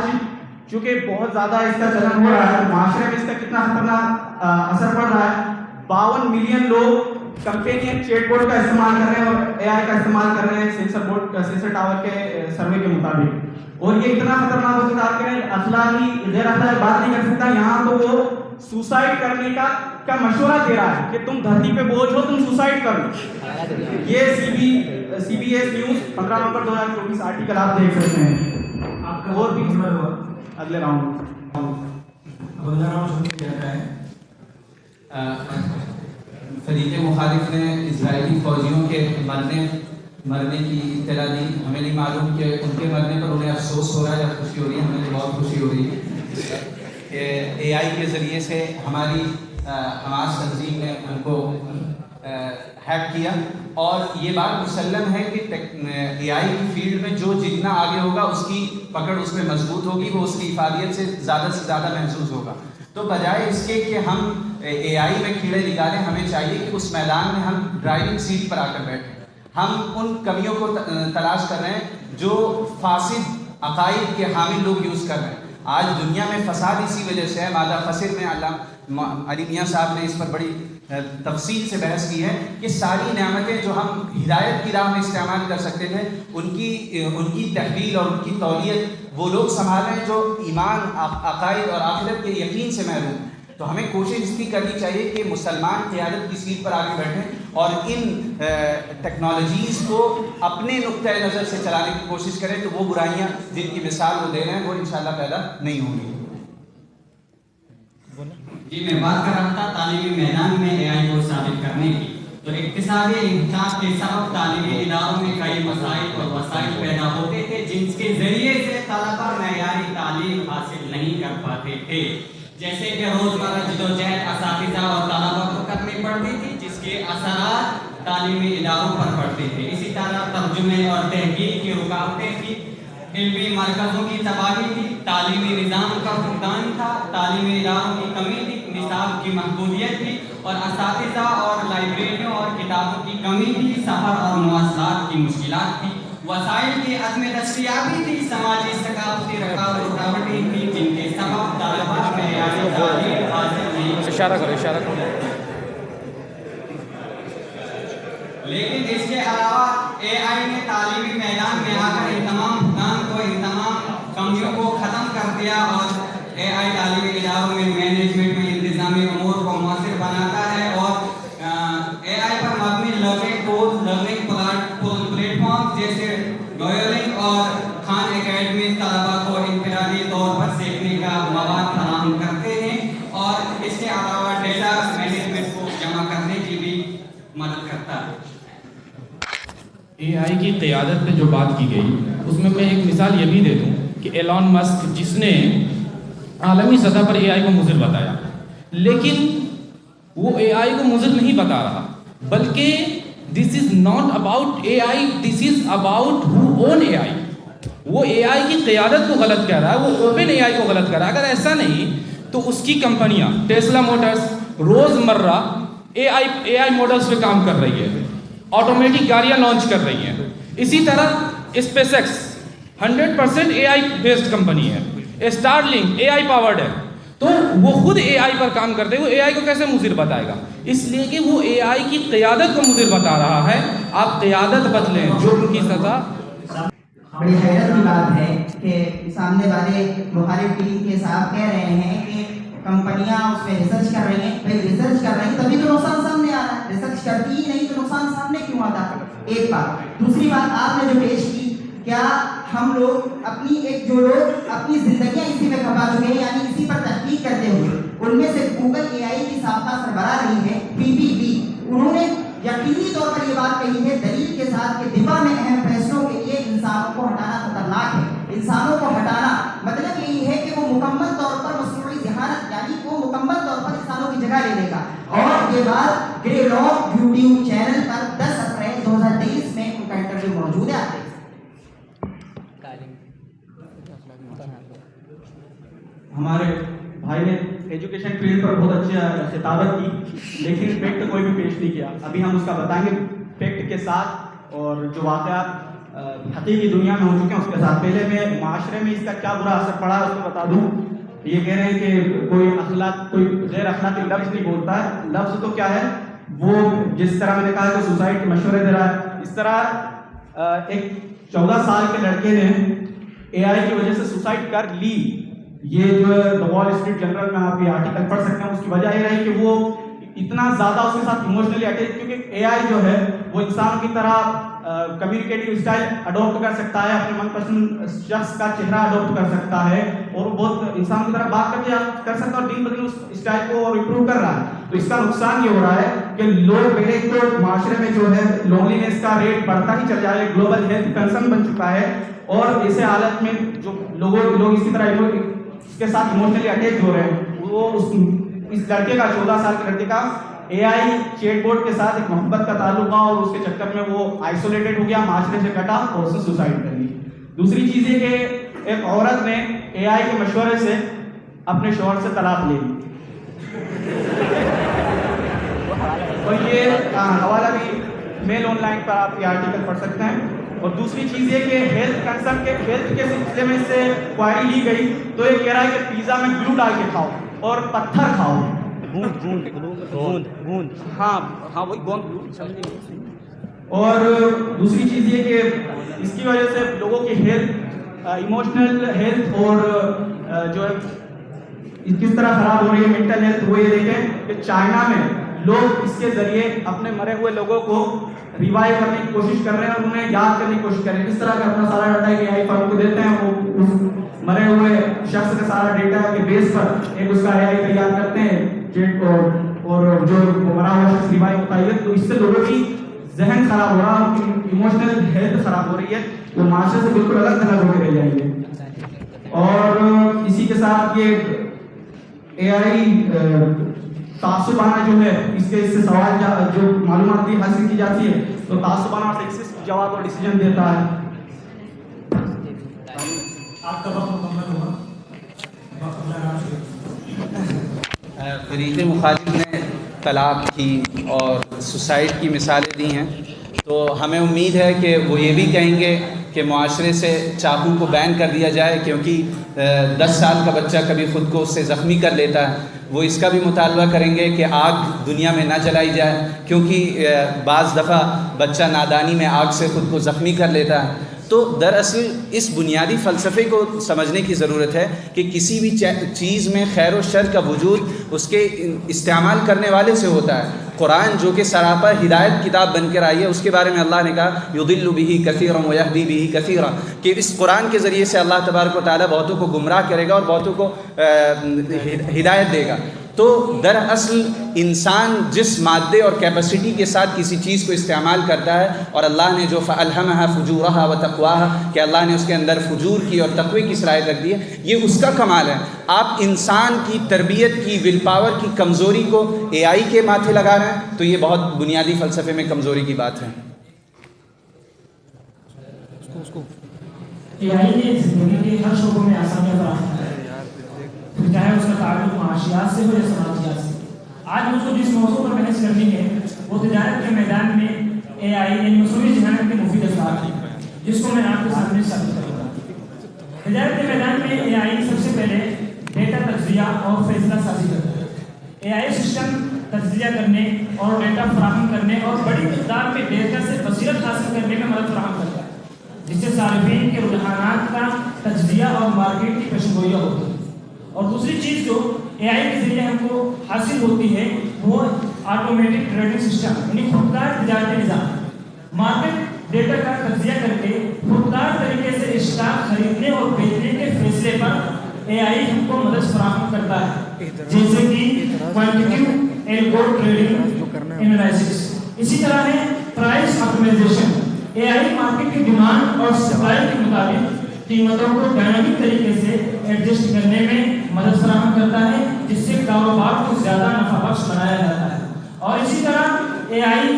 چونکہ بہت زیادہ اس کا چلن ہو رہا ہے، معاشرے میں اس کا کتنا خطرناک اثر پڑ رہا ہے. 52 ملین لوگ کمپینین چیٹ بورڈ کا استعمال کر رہے ہیں اور اے آئی کا استعمال کر رہے ہیں سینسر ٹاور کے سروے کے مطابق. اور یہ اتنا خطرناک ہو سکتا ہے کہ اخلاقی غیر اخلاقی بات نہیں کر سکتا. یہاں تو وہ سوسائڈ کرنے کا مشورہ دے رہا ہے کہ تم دھرتی پہ بوجھ ہو، تم سوسائڈ کر لو. یہ سی بی ایس نیوز 15 نومبر 2024 آرٹیکل آپ دیکھ سکتے ہیں. آپ کا اور بھی اگلے راؤنڈ جاتا ہے. فریق مخالف نے اسرائیلی فوجیوں کے مرنے کی اطلاع دی. ہمیں نہیں معلوم کہ ان کے مرنے پر انہیں افسوس ہو رہا ہے یا خوشی ہو رہی ہے. ہمیں بہت خوشی ہو رہی ہے کہ اے آئی کے ذریعے سے ہماری حماس تنظیم نے ان کو ہیک کیا. اور یہ بات مسلم ہے کہ اے آئی کی فیلڈ میں جو جتنا آگے ہوگا اس کی پکڑ اس میں مضبوط ہوگی، وہ اس کی افادیت سے زیادہ محسوس ہوگا. تو بجائے اس کے کہ ہم اے آئی میں کیڑے نکالیں، ہمیں چاہیے کہ اس میدان میں ہم ڈرائیونگ سیٹ پر آ کر بیٹھیں. ہم ان کمیوں کو تلاش کر رہے ہیں جو فاسد عقائد کے حامل لوگ یوز کر رہے ہیں. آج دنیا میں فساد اسی وجہ سے ہے. مادہ فصل میں علامہ علی میاں صاحب نے اس پر بڑی تفصیل سے بحث کی ہے کہ ساری نعمتیں جو ہم ہدایت کی راہ میں استعمال کر سکتے تھے ان کی تحویل اور ان کی تولیت وہ لوگ سنبھال رہے ہیں جو ایمان، عقائد اور آخرت کے یقین سے محروم ہیں. تو ہمیں کوشش اس کی کرنی چاہیے کہ مسلمان قیادت کی سیٹ پر آگے بیٹھیں اور ان ٹیکنالوجیز کو اپنے نقطۂ نظر سے چلانے کی کوشش کریں، تو وہ برائیاں جن کی مثال وہ دے رہے ہیں وہ انشاءاللہ پیدا نہیں ہوں گی. جی میں بات کر رہا تھا تعلیمی میدان میں اے آئی کو ثابت کرنے کی. تو اقتصادی انحطاط کے سبب تعلیمی اداروں میں کئی مسائل اور وسائل پیدا ہوتے تھے جن کے ذریعے سے طلبہ معیاری تعلیم حاصل نہیں کر پاتے تھے. جیسے کہ روزمرہ جدوجہد اساتذہ اور طلبہ کو کرنی پڑتی تھی جس کے اثرات تعلیمی اداروں پر پڑتے تھے. اسی طرح ترجمے اور تحقیق کی رکاوٹیں تھیں، علمی مرکزوں کی تباہی تھی، تعلیمی نظام کا فقدان تھا، تعلیمی اداروں کی کمی تھی، نصاب کی محدودیت تھی اور اساتذہ اور لائبریریوں اور کتابوں کی کمی تھی، سفر اور مواصلات کی مشکلات تھی، وسائل کی عدم دستیابی تھی، سماجی ثقافتی رکاوٹیں تھیں جن کے سبب طلبہ معیاری تعلیم حاصل نہیں. اشارہ کرو. لیکن اس کے علاوہ اے آئی نے تعلیمی میدان میں آ کر ان تمام کمیوں کو ختم کر دیا اور اے آئی تعلیمی اداروں میں مینجمنٹ میں انتظامی امور کو مؤثر بناتا ہے اور اے آئی پر مبنی لرننگ پلیٹ فارم جیسے ڈوئلنگ اور خان اکیڈمی طلبہ کو انفرادی طور پر سیکھنے کا مواد فراہم کرتے ہیں اور اس کے علاوہ ڈیٹا مینجمنٹ کو جمع کرنے کی بھی مدد کرتا ہے. اے آئی کی قیادت پہ جو بات کی گئی اس میں ایک مثال یہ بھی دے دوں کہ ایلون مسک جس نے عالمی سطح پر اے آئی کو مضر بتایا، لیکن وہ اے آئی کو مضر نہیں بتا رہا بلکہ this is not about A I, this is about who own A I. وہ اے آئی کی قیادت کو غلط کہہ رہا ہے، وہ اوپن اے آئی کو غلط کہہ رہا ہے. اگر ایسا نہیں تو اس کی کمپنیاں ٹیسلا موٹرز روزمرہ اے آئی ماڈلز پہ کام کر رہی ہے، آٹومیٹک گاڑیاں لانچ کر رہی ہیں. اسی طرح SpaceX 100% A I based company ہے، Starlink A I powered ہے. تو وہ خود اے آئی پر کام کرتے ہیں، وہ اے آئی کو کیسے مضر بتائے گا؟ اس لیے کہ وہ اے آئی کی قیادت کو مضر بتا رہا ہے. آپ قیادت بدلیں جو ان کی سزا. بڑی حیرت کی بات ہے کہ سامنے والے مخالف ٹیم کے صاحب کہہ رہے ہیں کہ کمپنیاں اس پہ ریسرچ کر رہی ہیں. بھائی ریسرچ کر رہی ہیں تبھی تو نقصان سامنے آ رہا ہے، ریسرچ کرتی ہی نہیں تو نقصان سامنے کیوں آتا؟ ایک بات. دوسری بات آپ نے جو پیش کی، کیا ہم لوگ اپنی ایک جو لوگ اپنی زندگیاں اسی میں کھپا چکے ہیں، یعنی اسی پر تحقیق کرتے ہوئے، ان میں سے گوگل اے آئی کی سابقہ سربراہ رہی ہے PPP، انہوں نے یقینی طور پر یہ بات کہی ہے دلیل کے ساتھ کہ دفاع میں اہم فیصلوں کے لیے انسانوں کو ہٹانا خطرناک ہے۔ انسانوں کو ہٹانا مطلب یہی ہے کہ وہ مکمل طور پر مصنوعی ذہانت، یعنی وہ مکمل طور پر انسانوں کی جگہ لے لے گا۔ اور یہ بات گرے لاک یوٹیوب چینل پر 10 اپریل 2023 میں ان کا انٹرویو موجود ہے۔ ہمارے بھائی نے ایجوکیشن فیلڈ پر بہت اچھا خطابت کی، لیکن فیکٹ کوئی بھی پیش نہیں کیا۔ ابھی ہم اس کا بتائیں گے فیکٹ کے ساتھ، اور جو واقعات حقیقی دنیا میں ہو چکے ہیں اس کے ساتھ۔ پہلے میں معاشرے میں اس کا کیا برا اثر پڑا ہے اس کو بتا دوں۔ یہ کہہ رہے ہیں کہ کوئی غیر اخلاقی لفظ نہیں بولتا ہے۔ لفظ تو کیا ہے، وہ جس طرح میں نے کہا کہ سوسائڈ کے مشورے دے رہا ہے، اس طرح ایک 14 سال کے لڑکے نے AI کی وجہ سے سوسائڈ کر لی۔ یہ جو ہے وال اسٹریٹ جنرل میں آپ یہ آرٹیکل پڑھ سکتے ہیں۔ اس کی وجہ یہ رہی کہ وہ اتنا زیادہ اس کے ساتھ ایموشنلی اٹیچ، کیونکہ AI جو ہے وہ انسان کی طرح کمیونیکیٹنگ اسٹائل اڈاپٹ کر سکتا ہے، اپنے من پسند شخص کا چہرہ اڈاپٹ کر سکتا ہے، اور وہ بہت انسان کی طرح بات کر سکتا ہے، اور دن بدن اس اسٹائل کو اور امپروو کر رہا ہے۔ تو اس کا نقصان یہ ہو رہا ہے کہ لوگ پہلے تو معاشرے میں جو ہے لونلینس کا ریٹ بڑھتا ہی چل جا رہا ہے، گلوبل ہیلتھ کنسرن بن چکا ہے، اور ایسے حالت میں جو لوگ اس کی طرح اس کے ساتھ ایموشنلی اٹیچ ہو رہے ہیں۔ وہ اس لڑکے کا 14 سال کے لڑکے کا AI چیٹ بوٹ کے ساتھ ایک محبت کا تعلق تھا، اور اس کے چکر میں وہ آئسولیٹڈ ہو گیا، معاشرے سے کٹا اور اسے سوسائڈ کر لی۔ دوسری چیز یہ کہ ایک عورت نے AI کے مشورے سے اپنے شوہر سے طلاق لے لی، اور یہ حوالہ بھی میل آن لائن پر آپ یہ آرٹیکل پڑھ سکتے ہیں۔ اور دوسری چیز یہ کہ ہیلتھ کنسرن کے سلسلے میں سے کوائری لی گئی، تو یہ کہہ رہا ہے کہ پیزا میں گلو ڈال کے کھاؤ اور پتھر کھاؤ، ہاں وہی گوند۔ اور دوسری چیز یہ کہ اس کی وجہ سے لوگوں کی ہیلتھ، ایموشنل ہیلتھ اور جو ہے کس طرح خراب ہو رہی ہے، مینٹل ہیلتھ۔ وہ یہ دیکھیں کہ چائنا میں لوگ اس کے ذریعے اپنے مرے ہوئے لوگوں کو ریوائیو کرنے کی کوشش کر رہے ہیں، اور انہیں یاد کرنے کی کوشش کر رہے ہیں۔ کس طرح کا اپنا سارا ڈاٹا AI فرم کو دیتے ہیں، وہ اس مرے ہوئے شخص کا سارا ڈیٹا کے بیس پر ایک اس کا AI تیار کرتے ہیں، اور جو مرا ہوا شخص ریوائیو ہوتا ہے، تو اس سے لوگوں کی ذہن خراب ہو رہا ہے، ان کی ایموشنل ہیلتھ خراب ہو رہی ہے، وہ معاشرے سے بالکل الگ تھلگ ہو کے رہ جائیں گے۔ اور اسی کے ساتھ یہ AI تعصبانہ جو ہے، اس سے سوال جو معلومات بھی حاصل کی جاتی ہے، تو تعصبانہ اور سیکسسٹ جواب اور ڈیسیجن دیتا ہے۔ آپ کا وقت مکمل ہوا۔ فریق مخالف نے طلاق کی اور سوسائڈ کی مثالیں دی ہیں، تو ہمیں امید ہے کہ وہ یہ بھی کہیں گے کہ معاشرے سے چاقو کو بین کر دیا جائے، کیونکہ 10 سال کا بچہ کبھی خود کو اس سے زخمی کر لیتا ہے۔ وہ اس کا بھی مطالبہ کریں گے کہ آگ دنیا میں نہ جلائی جائے، کیونکہ بعض دفعہ بچہ نادانی میں آگ سے خود کو زخمی کر لیتا ہے۔ تو دراصل اس بنیادی فلسفے کو سمجھنے کی ضرورت ہے کہ کسی بھی چیز میں خیر و شر کا وجود اس کے استعمال کرنے والے سے ہوتا ہے۔ قرآن جو کہ سراپا ہدایت کتاب بن کر آئی ہے، اس کے بارے میں اللہ نے کہا یضل بہ کثیرا ویہدی بہ کثیرا، کہ اس قرآن کے ذریعے سے اللہ تبارک و تعالیٰ بہتوں کو گمراہ کرے گا اور بہتوں کو ہدایت دے گا۔ تو دراصل انسان جس مادے اور کیپیسٹی کے ساتھ کسی چیز کو استعمال کرتا ہے، اور اللہ نے جو فَأَلْهَمَهَا فُجُورَهَا وَتَقْوَاهَا کہ اللہ نے اس کے اندر فجور کی اور تقوی کی صلاحیت رکھ دی ہے، یہ اس کا کمال ہے۔ آپ انسان کی تربیت کی ول پاور کی کمزوری کو AI کے ماتھے لگا رہے ہیں، تو یہ بہت بنیادی فلسفے میں کمزوری کی بات ہے۔ AI نے زندگی کے ہر شعبوں میں آسانیاں فراہم کی ہیں، چاہے اس کا تعلق معاشیات سے ہو یا سماجیات سے۔ آج مجھ کو جس موضوع پر بحث کرنی ہے وہ تجارت کے میدان میں AI یعنی مصنوعی ذہانت کے مفید اثرات ہیں، جس کو میں آپ کے سامنے ثابت کروں گا۔ تجارت کے میدان میں AI سب سے پہلے ڈیٹا تجزیہ اور فیصلہ سازی کرتا ہے۔ AI سسٹم تجزیہ کرنے اور ڈیٹا فراہم کرنے اور بڑی مقدار میں ڈیٹا سے بصیرت حاصل کرنے میں مدد فراہم کرتا ہے، جس سے صارفین کے رجحانات کا تجزیہ اور مارکیٹ کی پیشگوئیاں ہوتی ہیں۔ اور دوسری چیز جو AI کے ذریعے ہم کو حاصل ہوتی ہے وہ آٹومیٹک ٹریڈنگ سسٹم یعنی خودکار تجارتی نظام، مارکیٹ ڈیٹا کا تجزیہ کر کے خودکار طریقے سے اسٹاک خریدنے اور بیچنے کے فیصلے پر اے آئی ہم کو مدد فراہم کرتا ہے، جیسے کہ کوانٹیٹیو الگو ٹریڈنگ انالائسس۔ اسی طرح ہے price optimization. A I market کی ڈیمانڈ اور سپلائی کے مطابق قیمتوں کو ڈائنامک طریقے سے ایڈجسٹ کرنے میں مدد فراہم کرتا ہے، جس سے کاروبار کو زیادہ نفع بخش بنایا جاتا ہے۔ اور اسی طرح اے آئی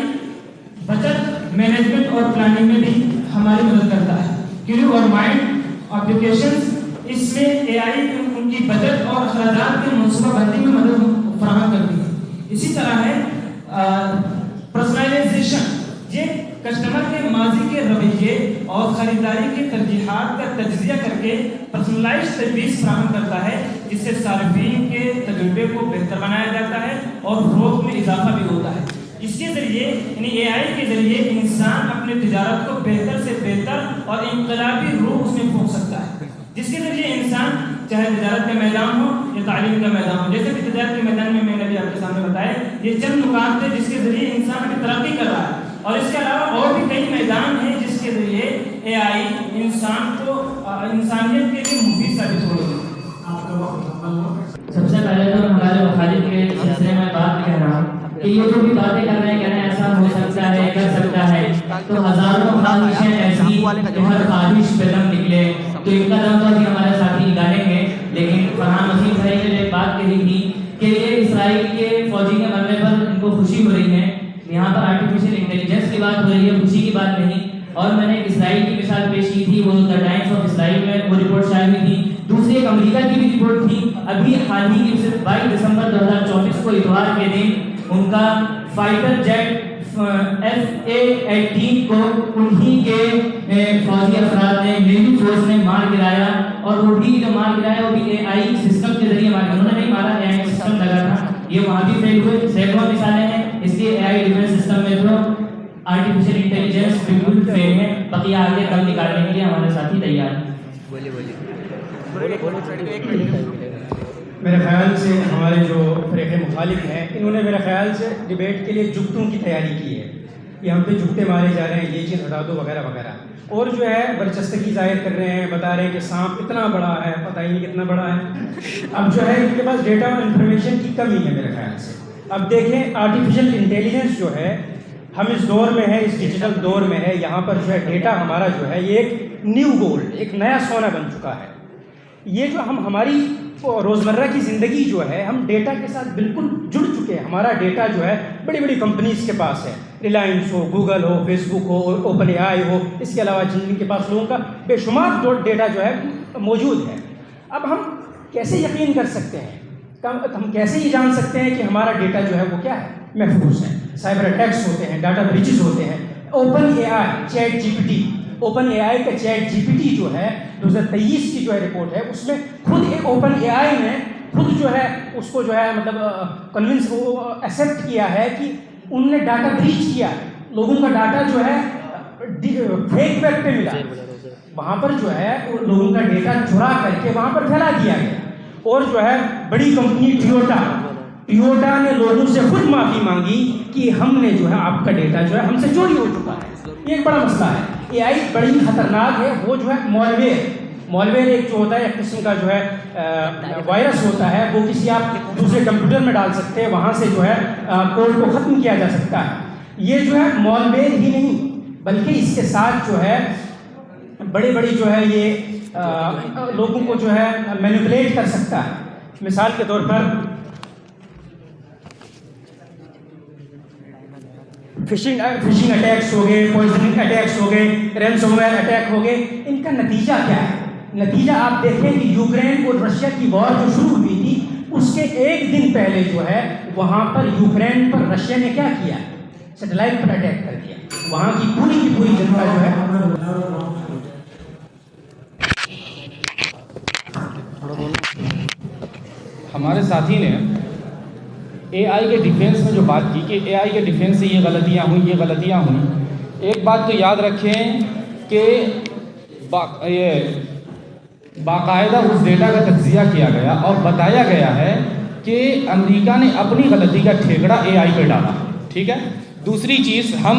بجٹ مینجمنٹ اور پلاننگ میں بھی ہماری مدد کرتا ہے۔ کیو اور مائنڈ اپلیکیشنز، اس میں اے آئی ان کی بجٹ اور اخراجات کی منصوبہ بندی میں مدد فراہم کرتی ہے۔ اسی طرح ہے پرسنلائزیشن، یہ کسٹمر کے ماضی کے رویے اور خریداری کی ترجیحات کا تجزیہ کر کے پرسنلائز تجویز فراہم کرتا ہے، جس سے صارفین کے تجربے کو بہتر بنایا جاتا ہے اور فروخت میں اضافہ بھی ہوتا ہے۔ اس کے ذریعے یعنی اے آئی کے ذریعے انسان اپنے تجارت کو بہتر سے بہتر اور انقلابی روح اس میں پھونک سکتا ہے، جس کے ذریعے انسان چاہے تجارت کا میدان ہو یا تعلیم کا میدان ہو، جیسے کہ تجارت کے میدان میں نے بھی آپ کے سامنے بتایا، یہ چند نکات تھے جس کے ذریعے انسان ابھی ترقی کر رہا ہے، اور اس کے علاوہ اور بھی کئی میدان ہیں جس کے ذریعے اے آئی انسان کو انسانیت کے لیے مفید ثابت ہو رہی ہے۔ سب سے پہلے تو ہمارے مخالف کے سلسلے میں بات کہہ رہا ہوں کہ یہ جو بھی باتیں کر رہے ہیں، کہہ رہے ہیں ایسا ہو سکتا ہے، کر سکتا ہے، تو ہزاروں خواہشیں ایسی کہ ہر خواہش پہ دم نکلے، تو ان کا دم تو ابھی ہمارے ساتھی نکالیں گے، لیکن فرحان وسیم بھائی نے ایک بات کہی تھی کہ یہ اسرائیل کے فوجی کے مرنے پر ان کو خوشی ہو رہی ہے، یہاں پر آرٹیفیشل انٹیلیجنس کی بات ہو رہی ہے، خوشی کی بات نہیں۔ اور میں نے ایک اسرائیل کی مثال پیش کی تھی، وہ دا ٹائمز آف اسرائیل میں وہ رپورٹ شائع ہوئی تھی، دوسری ایک امریکہ کی بھی رپورٹ تھی، ابھی حال ہی کی 22 دسمبر 2024 کو اتوار کے دن ان کا فائٹر جیٹ FA-18 کو انہی کے فوجی افراد نے، نیوی فورس نے مار گرایا، اور وہ بھی جو مار گرایا وہ بھی اے آئی سسٹم کے ذریعے مار گرایا، انہوں نے نہیں مارا، اے آئی سسٹم لگا تھا، یہ وہاں بھی فیل ہوئے، سینکڑوں مثالیں ہیں، اس لیے اے آئی ڈیفینس سسٹم میں تو آرٹیفیشل انٹیلیجنس بالکل فیل ہے، بقیہ آگے کل نکالنے کے لیے ہمارے ساتھی تیار ہیں۔ میرے خیال سے ہمارے جو فرقے مخالف ہیں، انہوں نے میرے خیال سے ڈیبیٹ کے لیے جگتوں کی تیاری کی ہے، یہ ہم پہ جگتے مارے جا رہے ہیں، یہ چیز ہٹا دو وغیرہ وغیرہ، اور جو ہے برچستگی ظاہر کر رہے ہیں، بتا رہے ہیں کہ سانپ اتنا بڑا ہے، پتہ ہی نہیں کتنا بڑا ہے۔ اب جو ہے ان کے پاس ڈیٹا اور انفارمیشن کی کمی ہے میرے خیال سے۔ اب دیکھیں آرٹیفیشل انٹیلیجنس جو ہے، ہم اس دور میں ہے، اس ڈیجیٹل دور میں ہے، یہاں پر جو ہے ڈیٹا ہمارا جو ہے یہ ایک نیو گولڈ، ایک نیا سونا بن چکا ہے۔ یہ جو ہماری روزمرہ کی زندگی جو ہے، ہم ڈیٹا کے ساتھ بالکل جڑ چکے ہیں، ہمارا ڈیٹا جو ہے بڑی بڑی کمپنیز کے پاس ہے، Reliance who, Google who, face book who, open A آئی ہو، اس کے علاوہ جن کے پاس لوگوں کا بے شمار ڈیٹا جو ہے موجود ہے۔ اب ہم کیسے یقین کر سکتے ہیں، ہم کیسے یہ جان سکتے ہیں کہ ہمارا ڈیٹا جو ہے وہ کیا ہے، محفوظ ہے؟ سائبر اٹیکس ہوتے ہیں، ڈاٹا بریچز ہوتے ہیں۔ Open A I, chat G P T, open A I کا چیٹ جی پی ٹی جو ہے 2023 کی جو ہے رپورٹ ہے، اس میں خود اوپن اے آئی نے خود جو ہے اس کو جو ہے مطلب کنونس ایکسیپٹ کیا ہے کہ انہوں نے ڈاٹا بریچ کیا، لوگوں کا ڈاٹا جو ہے فیک ویب پہ ملا، وہاں پر جو ہے لوگوں کا ڈیٹا چرا کر کے وہاں پر پھیلا دیا گیا۔ اور جو ہے بڑی کمپنی ٹیوٹا نے لوگوں سے خود معافی مانگی کہ ہم نے جو ہے آپ کا ڈیٹا جو ہے ہم سے چوری ہو چکا ہے۔ یہ ایک بڑا مسئلہ ہے۔ اے آئی بڑی خطرناک ہے، وہ جو ہے مالویئر ایک جو ہوتا ہے ایک قسم کا جو ہے وائرس ہوتا ہے، وہ کسی آپ دوسرے کمپیوٹر میں ڈال سکتے ہیں، وہاں سے جو ہے کوڈ کو ختم کیا جا سکتا ہے۔ یہ جو ہے مالویئر ہی نہیں بلکہ اس کے ساتھ جو ہے بڑی بڑی جو ہے یہ لوگوں کو جو ہے مینیپولیٹ کر سکتا ہے۔ مثال کے طور پر فشنگ اٹیکس ہو گئے، پوائزننگ اٹیکس ہو گئے، رینسم ویئر اٹیک ہو گئے، ان کا نتیجہ کیا ہے؟ نتیجہ آپ دیکھیں کہ یوکرین اور رشیا کی وار جو شروع ہوئی تھی اس کے ایک دن پہلے جو ہے وہاں پر یوکرین پر رشیا نے کیا کیا؟ سیٹلائٹ پر اٹیک کر دیا، وہاں کی پوری جنتا جو ہے۔ ہمارے ساتھی نے اے آئی کے ڈیفینس میں جو بات کی کہ اے آئی کے ڈیفینس سے یہ غلطیاں ہوئیں، ایک بات تو یاد رکھیں کہ باقاعدہ اس ڈیٹا کا تجزیہ کیا گیا اور بتایا گیا ہے کہ امریکہ نے اپنی غلطی کا ٹھیکڑا اے آئی پہ ڈالا، ٹھیک ہے۔ دوسری چیز، ہم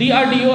DRDO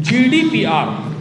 GDPR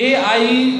AI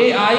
AI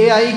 AI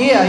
AI,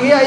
AI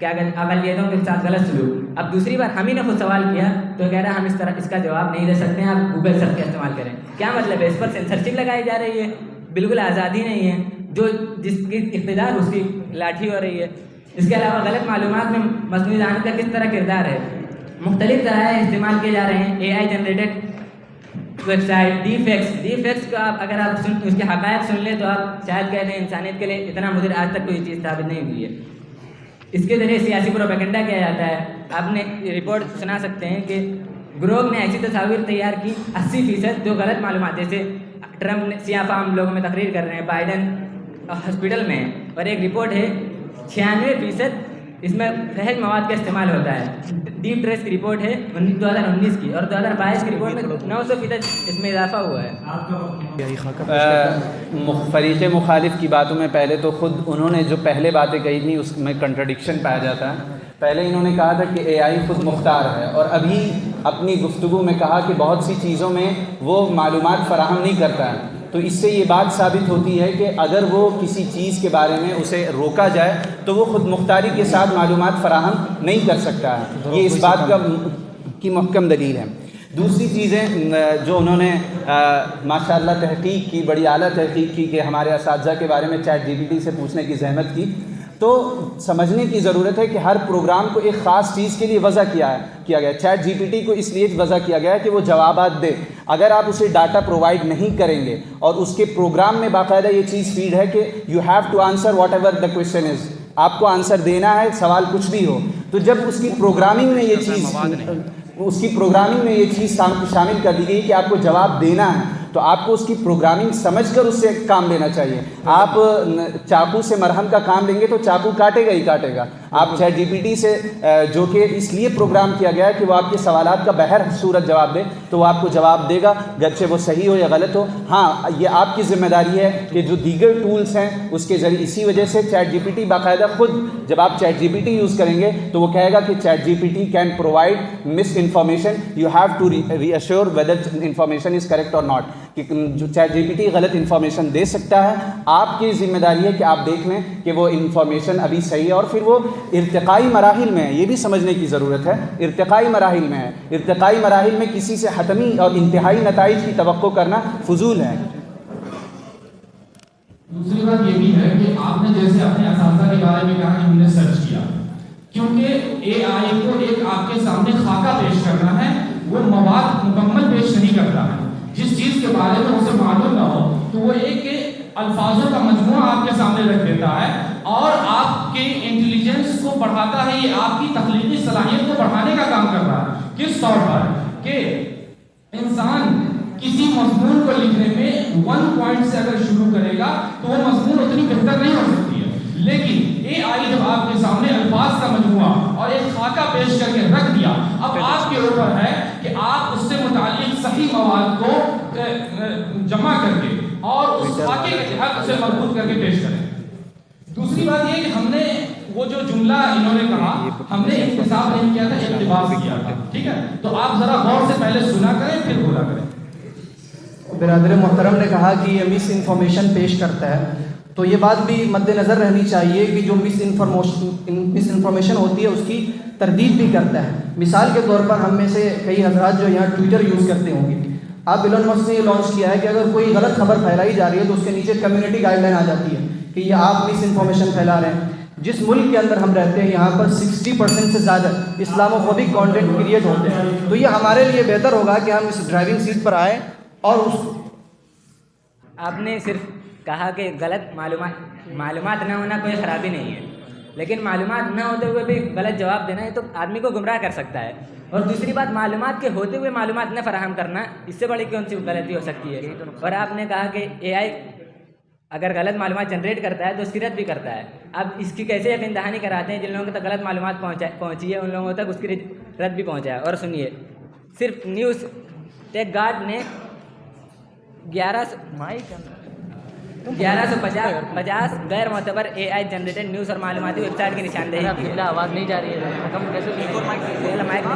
کیا اقلیتوں کے ساتھ غلط سلوک. اب دوسری بار ہم ہی نے خود سوال کیا تو کہہ رہا ہے ہم اس کا جواب نہیں دے سکتے ہیں, آپ گوگل سرچ کا استعمال کریں. کیا مطلب ہے؟ اس پر سینسرشپ لگائی جا رہی ہے, بالکل آزادی نہیں ہے, جو جس کی اقتدار اس کی لاٹھی ہو رہی ہے. اس کے علاوہ غلط معلومات میں مصنوعی ذہانت کا کس طرح کردار ہے؟ مختلف ذرائع استعمال کیے جا رہے ہیں. A I generated website, deepfakes کو آپ اگر آپ اس کے حقائق سن لیں تو آپ شاید کہہ دیں انسانیت کے لیے اتنا مضر آج تک کوئی چیز ثابت نہیں ہوئی ہے. اس کے ذریعے سیاسی پروپیگنڈا کیا جاتا ہے. آپ نے رپورٹ سنا سکتے ہیں کہ گروہ نے ایسی تصاویر تیار کی 80% جو غلط معلومات, جیسے ٹرمپ نے سیاہ فام لوگوں میں تقریر کر رہے ہیں, بائیڈن ہاسپٹل میں ہیں, اور ایک رپورٹ ہے 96% اس میں فحش مواد کا استعمال ہوتا ہے. ڈیپ ٹریس کی رپورٹ ہے 2019 کی, اور 2022 کی رپورٹ میں 900% اس میں اضافہ ہوا ہے. فریق مخالف کی باتوں میں پہلے تو خود انہوں نے جو پہلے باتیں کہی تھیں اس میں کنٹرڈکشن پایا جاتا ہے. پہلے انہوں نے کہا تھا کہ اے آئی خود مختار ہے, اور ابھی اپنی گفتگو میں کہا کہ بہت سی چیزوں میں وہ معلومات فراہم نہیں کرتا ہے. تو اس سے یہ بات ثابت ہوتی ہے کہ اگر وہ کسی چیز کے بارے میں اسے روکا جائے تو وہ خود مختاری کے ساتھ معلومات فراہم نہیں کر سکتا ہے. یہ اس بات کی محکم دلیل ہے. دوسری چیزیں جو انہوں نے ماشاءاللہ تحقیق کی, بڑی اعلیٰ تحقیق کی کہ ہمارے اساتذہ کے بارے میں چیٹ جی پی ٹی سے پوچھنے کی زحمت کی, تو سمجھنے کی ضرورت ہے کہ ہر پروگرام کو ایک خاص چیز کے لیے وضع کیا گیا. چیٹ جی پی ٹی کو اس لیے وضع کیا گیا ہے کہ وہ جوابات دے. اگر آپ اسے ڈاٹا پرووائڈ نہیں کریں گے, اور اس کے پروگرام میں باقاعدہ یہ چیز فیڈ ہے کہ you have to answer whatever the question is, آپ کو آنسر دینا ہے سوال کچھ بھی ہو, تو جب اس کی پروگرامنگ میں یہ چیز شامل کر دی گئی کہ آپ کو جواب دینا ہے, تو آپ کو اس کی پروگرامنگ سمجھ کر اس سے کام لینا چاہیے. آپ چاقو سے مرہم کا کام لیں گے تو چاقو کاٹے گا ہی کاٹے گا. آپ چیٹ جی پی ٹی سے جو کہ اس لیے پروگرام کیا گیا ہے کہ وہ آپ کے سوالات کا بہر صورت جواب دے, تو وہ آپ کو جواب دے گا, گرچہ وہ صحیح ہو یا غلط ہو. ہاں, یہ آپ کی ذمہ داری ہے کہ جو دیگر ٹولز ہیں اس کے ذریعے, اسی وجہ سے چیٹ جی پی ٹی باقاعدہ خود جب آپ chat G P T use کریں گے تو وہ کہے گا کہ chat G P T can provide misinformation, you have to reassure whether information is correct or not. کہ جو چیٹ جی پی ٹی غلط انفارمیشن دے سکتا ہے, آپ کی ذمہ داری ہے کہ آپ دیکھ لیں کہ وہ انفارمیشن ابھی صحیح ہے, اور پھر وہ ارتقائی مراحل میں ہے, یہ بھی سمجھنے کی ضرورت ہے, ارتقائی مراحل میں ہے. ارتقائی مراحل میں کسی سے حتمی اور انتہائی نتائج کی توقع کرنا فضول ہے. دوسری بات یہ بھی ہے کہ آپ نے جیسے اپنے اساتذہ کے بارے میں کہا کہ ہم نے سرچ کیا, کیونکہ اے آئی کو ایک آپ کے سامنے خاکہ پیش کرنا ہے, وہ مواد مکمل پیش نہیں کرتا ہے. جس چیز کے بارے میں اسے معلوم نہ ہو تو وہ ایک الفاظوں کا مجموعہ آپ کے سامنے رکھ دیتا ہے, اور آپ کے انٹیلیجنس کو بڑھاتا ہے, یہ آپ کی تخلیقی صلاحیت کو بڑھانے کا کام کر رہا ہے. کس طور پر کہ انسان کسی مضمون کو لکھنے میں 1 پوائنٹ سے اگر شروع کرے گا تو وہ مضمون اتنی بہتر نہیں ہو سکتی ہے, لیکن اے آئی جب آپ کے سامنے الفاظ کا مجموعہ اور ایک خاکہ پیش کر کے رکھ دیا, اب آپ کے اوپر ہے کہ آپ اس سے متعلق صحیح مواد کو جمع کر کے اور اس خاکے کے تحت اسے مربوط کر کے پیش کریں. دوسری بات یہ کہ ہم نے وہ جو جملہ انہوں نے کہا, ہم نے اختصاب نہیں کیا تھا, اقتباس کیا تھا, ٹھیک ہے, تو آپ ذرا غور سے پہلے سنا کریں پھر بولا کریں. برادر محترم نے کہا کہ یہ مس انفارمیشن پیش کرتا ہے, تو یہ بات بھی مد نظر رہنی چاہیے کہ جو مس انفارمیشن ہوتی ہے اس کی تردید بھی کرتا ہے. مثال کے طور پر ہم میں سے کئی حضرات جو یہاں ٹویٹر یوز کرتے ہوں گے, آپ ایلن مسک نے یہ لانچ کیا ہے کہ اگر کوئی غلط خبر پھیلائی جا رہی ہے تو اس کے نیچے کمیونٹی گائیڈ لائن آ جاتی ہے کہ یہ آپ مس انفارمیشن پھیلا رہے ہیں. جس ملک کے اندر ہم رہتے ہیں یہاں پر 60% سے زیادہ اسلاموفوبک کانٹینٹ کریٹ ہوتے ہیں, تو یہ ہمارے لیے بہتر ہوگا کہ ہم اس ڈرائیونگ سیٹ پر آئیں. اور آپ نے صرف کہا کہ غلط معلومات نہ ہونا کوئی خرابی نہیں ہے, لیکن معلومات نہ ہوتے ہوئے بھی غلط جواب دینا یہ تو آدمی کو گمراہ کر سکتا ہے. اور دوسری بات, معلومات کے ہوتے ہوئے معلومات نہ فراہم کرنا, اس سے بڑی کون سی غلطی ہو سکتی ہے. اور آپ نے کہا کہ اے آئی اگر غلط معلومات جنریٹ کرتا ہے تو اس کی رد بھی کرتا ہے. اب اس کی کیسے یقین دہانی کراتے ہیں, جن لوگوں تک غلط معلومات پہنچی ہے ان لوگوں تک اس کی رد بھی پہنچا ہے. اور سنیے, صرف نیوز ٹیک گارڈ نے 1150 غیر معتبر اے آئی جنریٹڈ نیوز اور معلوماتی ویب سائٹ کی نشاندہی کی ہے. آواز نہیں جا رہی ہے, کم کیسے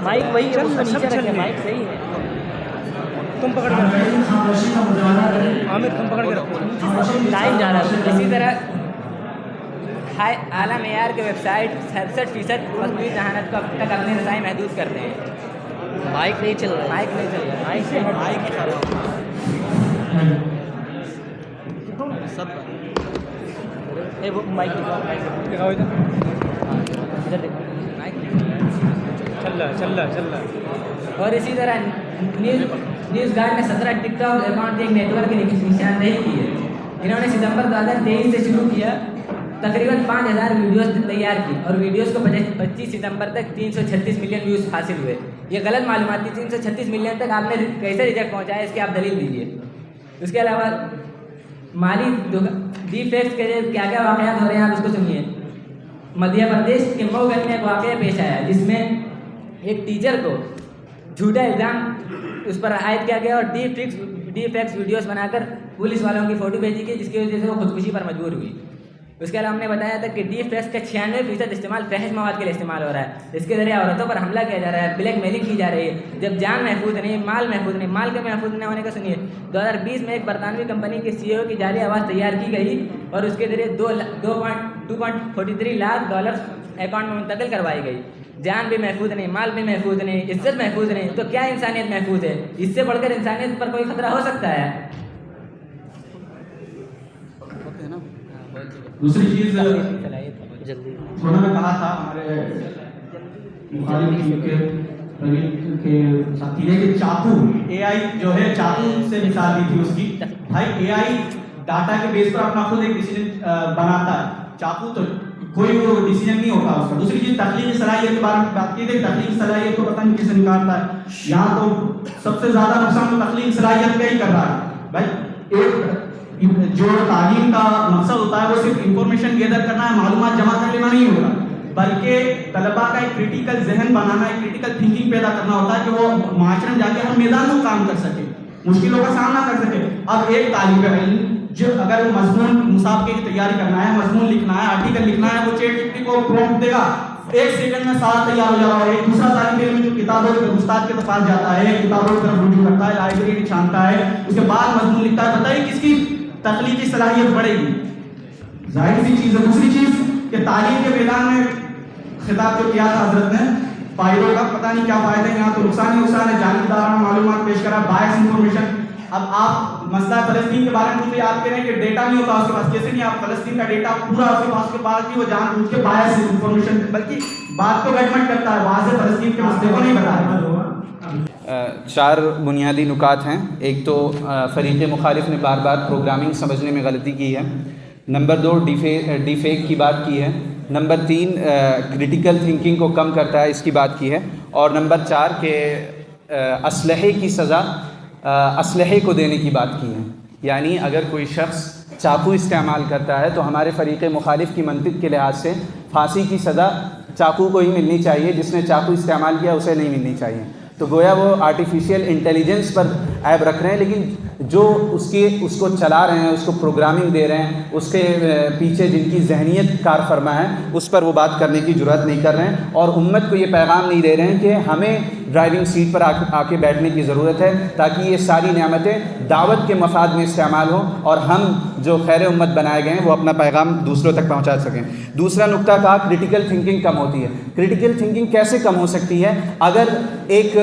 مائک وہی ہے, وہ نیچے رکھے, مائک صحیح ہے. تم پکڑ کر عامر تم پکڑ کر ٹائم جا رہا ہے. اسی طرح اعلیٰ معیار کے ویب سائٹ 67% مصنوعی ذہانت کو تک اپنی رسائی محدود کرتے ہیں. مائک نہیں چل رہا. مائک نہیں چل رہا. مائک ہی خراب. سب وہ مائک دکھاؤ. ادھر دیکھو. مائک چل رہا. اور اسی طرح نیوز گارڈ نے 17 ٹک ٹاک اکاؤنٹ کے ایک نیٹ ورک کی نشاندہی کی ہے. انہوں نے ستمبر 2023 سے شروع کیا. تقریباً 5000 ویڈیوز تیار کی اور ویڈیوز کو 25 ستمبر تک 336 ملین ویوز حاصل ہوئے. یہ غلط معلومات تھی. 336 ملین تک آپ نے کیسے ریجیکٹ پہنچایا اس کی آپ دلیل دیجیے. اس کے علاوہ مالی ڈی فیکس کے کیا کیا واقعات ہو رہے ہیں آپ اس کو سنیے. مدھیہ پردیش کے مئو گنج میں ایک واقعہ پیش آیا جس میں ایک ٹیچر کو جھوٹا الزام اس پر عائد کیا گیا اور ڈی فیکس ویڈیوز بنا کر پولیس والوں کی فوٹو بھیجی گئی جس کی وجہ سے وہ خودکشی پر مجبور ہوئی. اس کے علاوہ ہم نے بتایا تھا کہ ڈی فیکس کا 96% استعمال فحش مواد کے لیے استعمال ہو رہا ہے. اس کے ذریعے عورتوں پر حملہ کیا جا رہا ہے, بلیک میلنگ کی جا رہی ہے. جب جان محفوظ نہیں, مال محفوظ نہیں. مال کے محفوظ نہ ہونے کا سنیے. 2020 میں ایک برطانوی کمپنی کے CEO کی جعلی آواز تیار کی گئی اور اس کے ذریعے $2.43 لاکھ اکاؤنٹ میں منتقل کروائی گئی. جان بھی محفوظ نہیں, مال بھی محفوظ نہیں, عزت محفوظ نہیں, تو کیا انسانیت محفوظ ہے؟ اس سے بڑھ کر انسانیت پر کوئی خطرہ ہو سکتا ہے؟ دوسری چیز انہوں نے کہا تھا ہمارے مخالف کے ساتھی نے کہ چاقو اے آئی جو ہے چاقو سے مثال دی تھی اس کی. بھائی اے آئی ڈاٹا کے بیس پر اپنا خود ایک ڈیسیجن بناتا ہے. چاقو تو کوئی وہ ڈیسیجن نہیں ہوتا اس کا. دوسری چیز تخلیقی صلاحیت کے بارے میں بات کی تھی. تخلیقی صلاحیت کو پتہ نہیں کس نے نکالتا ہے. یہاں تو سب سے زیادہ نقصان تو تخلیقی صلاحیت کا ہی کر رہا ہے. بھائی ایک جو تعلیم کا مقصد ہوتا ہے وہ صرف انفارمیشن گیدر کرنا ہے, معلومات جمع کر لینا نہیں ہوتا, بلکہ طلباء کا ایک کریٹیکل ذہن بنانا, ایک کریٹیکل تھنکنگ پیدا کرنا ہوتا ہے کہ وہ معاشرے میں جا کے ہر میدان میں کام کر سکے, مشکلوں کا سامنا کر سکے. اب ایک طالب علم جو اگر وہ مضمون مسابقے کی تیاری کرنا ہے, مضمون لکھنا ہے, آرٹیکل لکھنا ہے, وہ چیٹ جی پی ٹی کو پرومپٹ دے گا, 1 سیکنڈ میں سارا تیار ہو جا رہا ہے. ایک دوسرا طالب علم جو کتابوں کے استاد کے پاس جاتا ہے, کتابوں کی طرف رجوع کرتا ہے, لائبریری چھانتا ہے, اس کے بعد مضمون لکھتا ہے, بتائیے کس کی تخلیقی صلاحیت بڑھے گی؟ ظاہر سی چیز ہے. دوسری چیز کہ تعلیم کے میدان میں خطاب جو کیا تھا حضرت نے فائدوں کا, پتہ نہیں کیا فائدہ ہے, یہاں تو نقصان ہی نقصان ہے. جانبدارانہ معلومات پیش کرا, بائس انفارمیشن. اب آپ مسئلہ فلسطین کے بارے میں مجھے آپ کہہ رہے ہیں کہ ڈیٹا نہیں ہوتا اس کے پاس. کیسے نہیں, آپ فلسطین کا ڈیٹا پورا اس کے پاس بھی وہ جان بوجھ کے بائس انفارمیشن, بلکہ بات کو گڈمٹ کرتا ہے, وہاں سے فلسطین کے مسئلے کو نہیں بتا رہا. 4 بنیادی نکات ہیں. ایک تو فریق مخالف نے بار بار پروگرامنگ سمجھنے میں غلطی کی ہے. نمبر 2 ڈی فیک کی بات کی ہے. نمبر 3 کریٹیکل تھنکنگ کو کم کرتا ہے, اس کی بات کی ہے. اور نمبر 4 کہ اسلحے کی سزا اسلحے کو دینے کی بات کی ہے. یعنی اگر کوئی شخص چاقو استعمال کرتا ہے تو ہمارے فریق مخالف کی منطق کے لحاظ سے پھانسی کی سزا چاقو کو ہی ملنی چاہیے, جس نے چاقو استعمال کیا اسے نہیں ملنی چاہیے. تو گویا وہ آرٹیفیشیل انٹیلیجنس پر عیب رکھ رہے ہیں, لیکن جو اس کو چلا رہے ہیں, اس کو پروگرامنگ دے رہے ہیں, اس کے پیچھے جن کی ذہنیت کار فرما ہے اس پر وہ بات کرنے کی جرات نہیں کر رہے ہیں, اور امت کو یہ پیغام نہیں دے رہے ہیں کہ ہمیں ڈرائیونگ سیٹ پر آ کے بیٹھنے کی ضرورت ہے تاکہ یہ ساری نعمتیں دعوت کے مفاد میں استعمال ہوں اور ہم جو خیر امت بنائے گئے ہیں وہ اپنا پیغام دوسروں تک پہنچا سکیں. دوسرا نقطہ کہا کریٹیکل تھنکنگ کم ہوتی ہے. کریٹیکل تھنکنگ کیسے کم ہو سکتی ہے؟ اگر ایک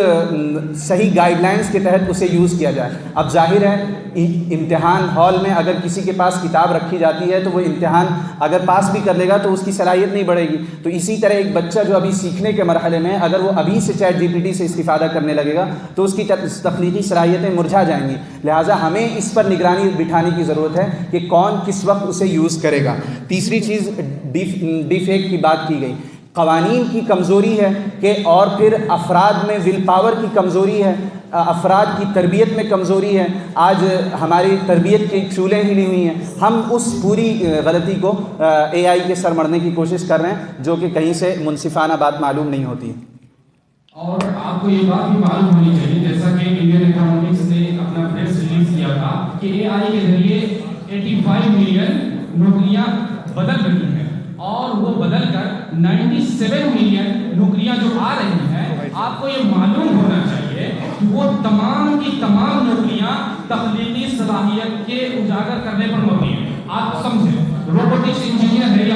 صحیح گائیڈ لائنس کے تحت اسے یوز کیا جائے. اب ظاہر ہے امتحان ہال میں اگر کسی کے پاس کتاب رکھی جاتی ہے تو وہ امتحان اگر پاس بھی کر لے گا تو اس کی صلاحیت نہیں بڑھے گی. تو اسی طرح ایک بچہ جو ابھی سیکھنے کے مرحلے میں اگر وہ ابھی سے چیٹ جی پی ٹی سے استفادہ کرنے لگے گا تو اس کی تخلیقی صلاحیتیں مرجھا جائیں گی. لہٰذا ہمیں اس پر نگرانی بٹھانے کی ضرورت ہے کہ کون کس وقت اسے یوز کرے گا. تیسری چیز ڈی فیک کی بات کی گئی. قوانین کی کمزوری ہے کہ اور پھر افراد میں ول پاور کی کمزوری ہے, افراد کی تربیت میں کمزوری ہے. آج ہماری تربیت کی چولیں ہلی ہوئی ہیں. ہم اس پوری غلطی کو اے آئی کے سر مڑنے کی کوشش کر رہے ہیں جو کہ کہیں سے منصفانہ بات معلوم نہیں ہوتی. اور آپ کو یہ بات بھی معلوم ہونی چاہیے جیسا کہ انڈین اکنامکس نے اپنا پریس ریلیز کیا تھا کہ اے آئی کے ذریعے 85 ملین نوکریاں بدل رہی ہیں اور وہ بدل کر 97 ملین نوکریاں جو آ رہی ہیں. آپ کو یہ معلوم ہونا چاہیے کہ وہ تمام کی تمام نوکریاں تخلیقی صلاحیت کے اجاگر کرنے پر مبنی ہیں. آپ سمجھیں روبوٹکس انجینئر ہے یا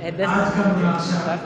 10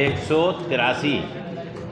183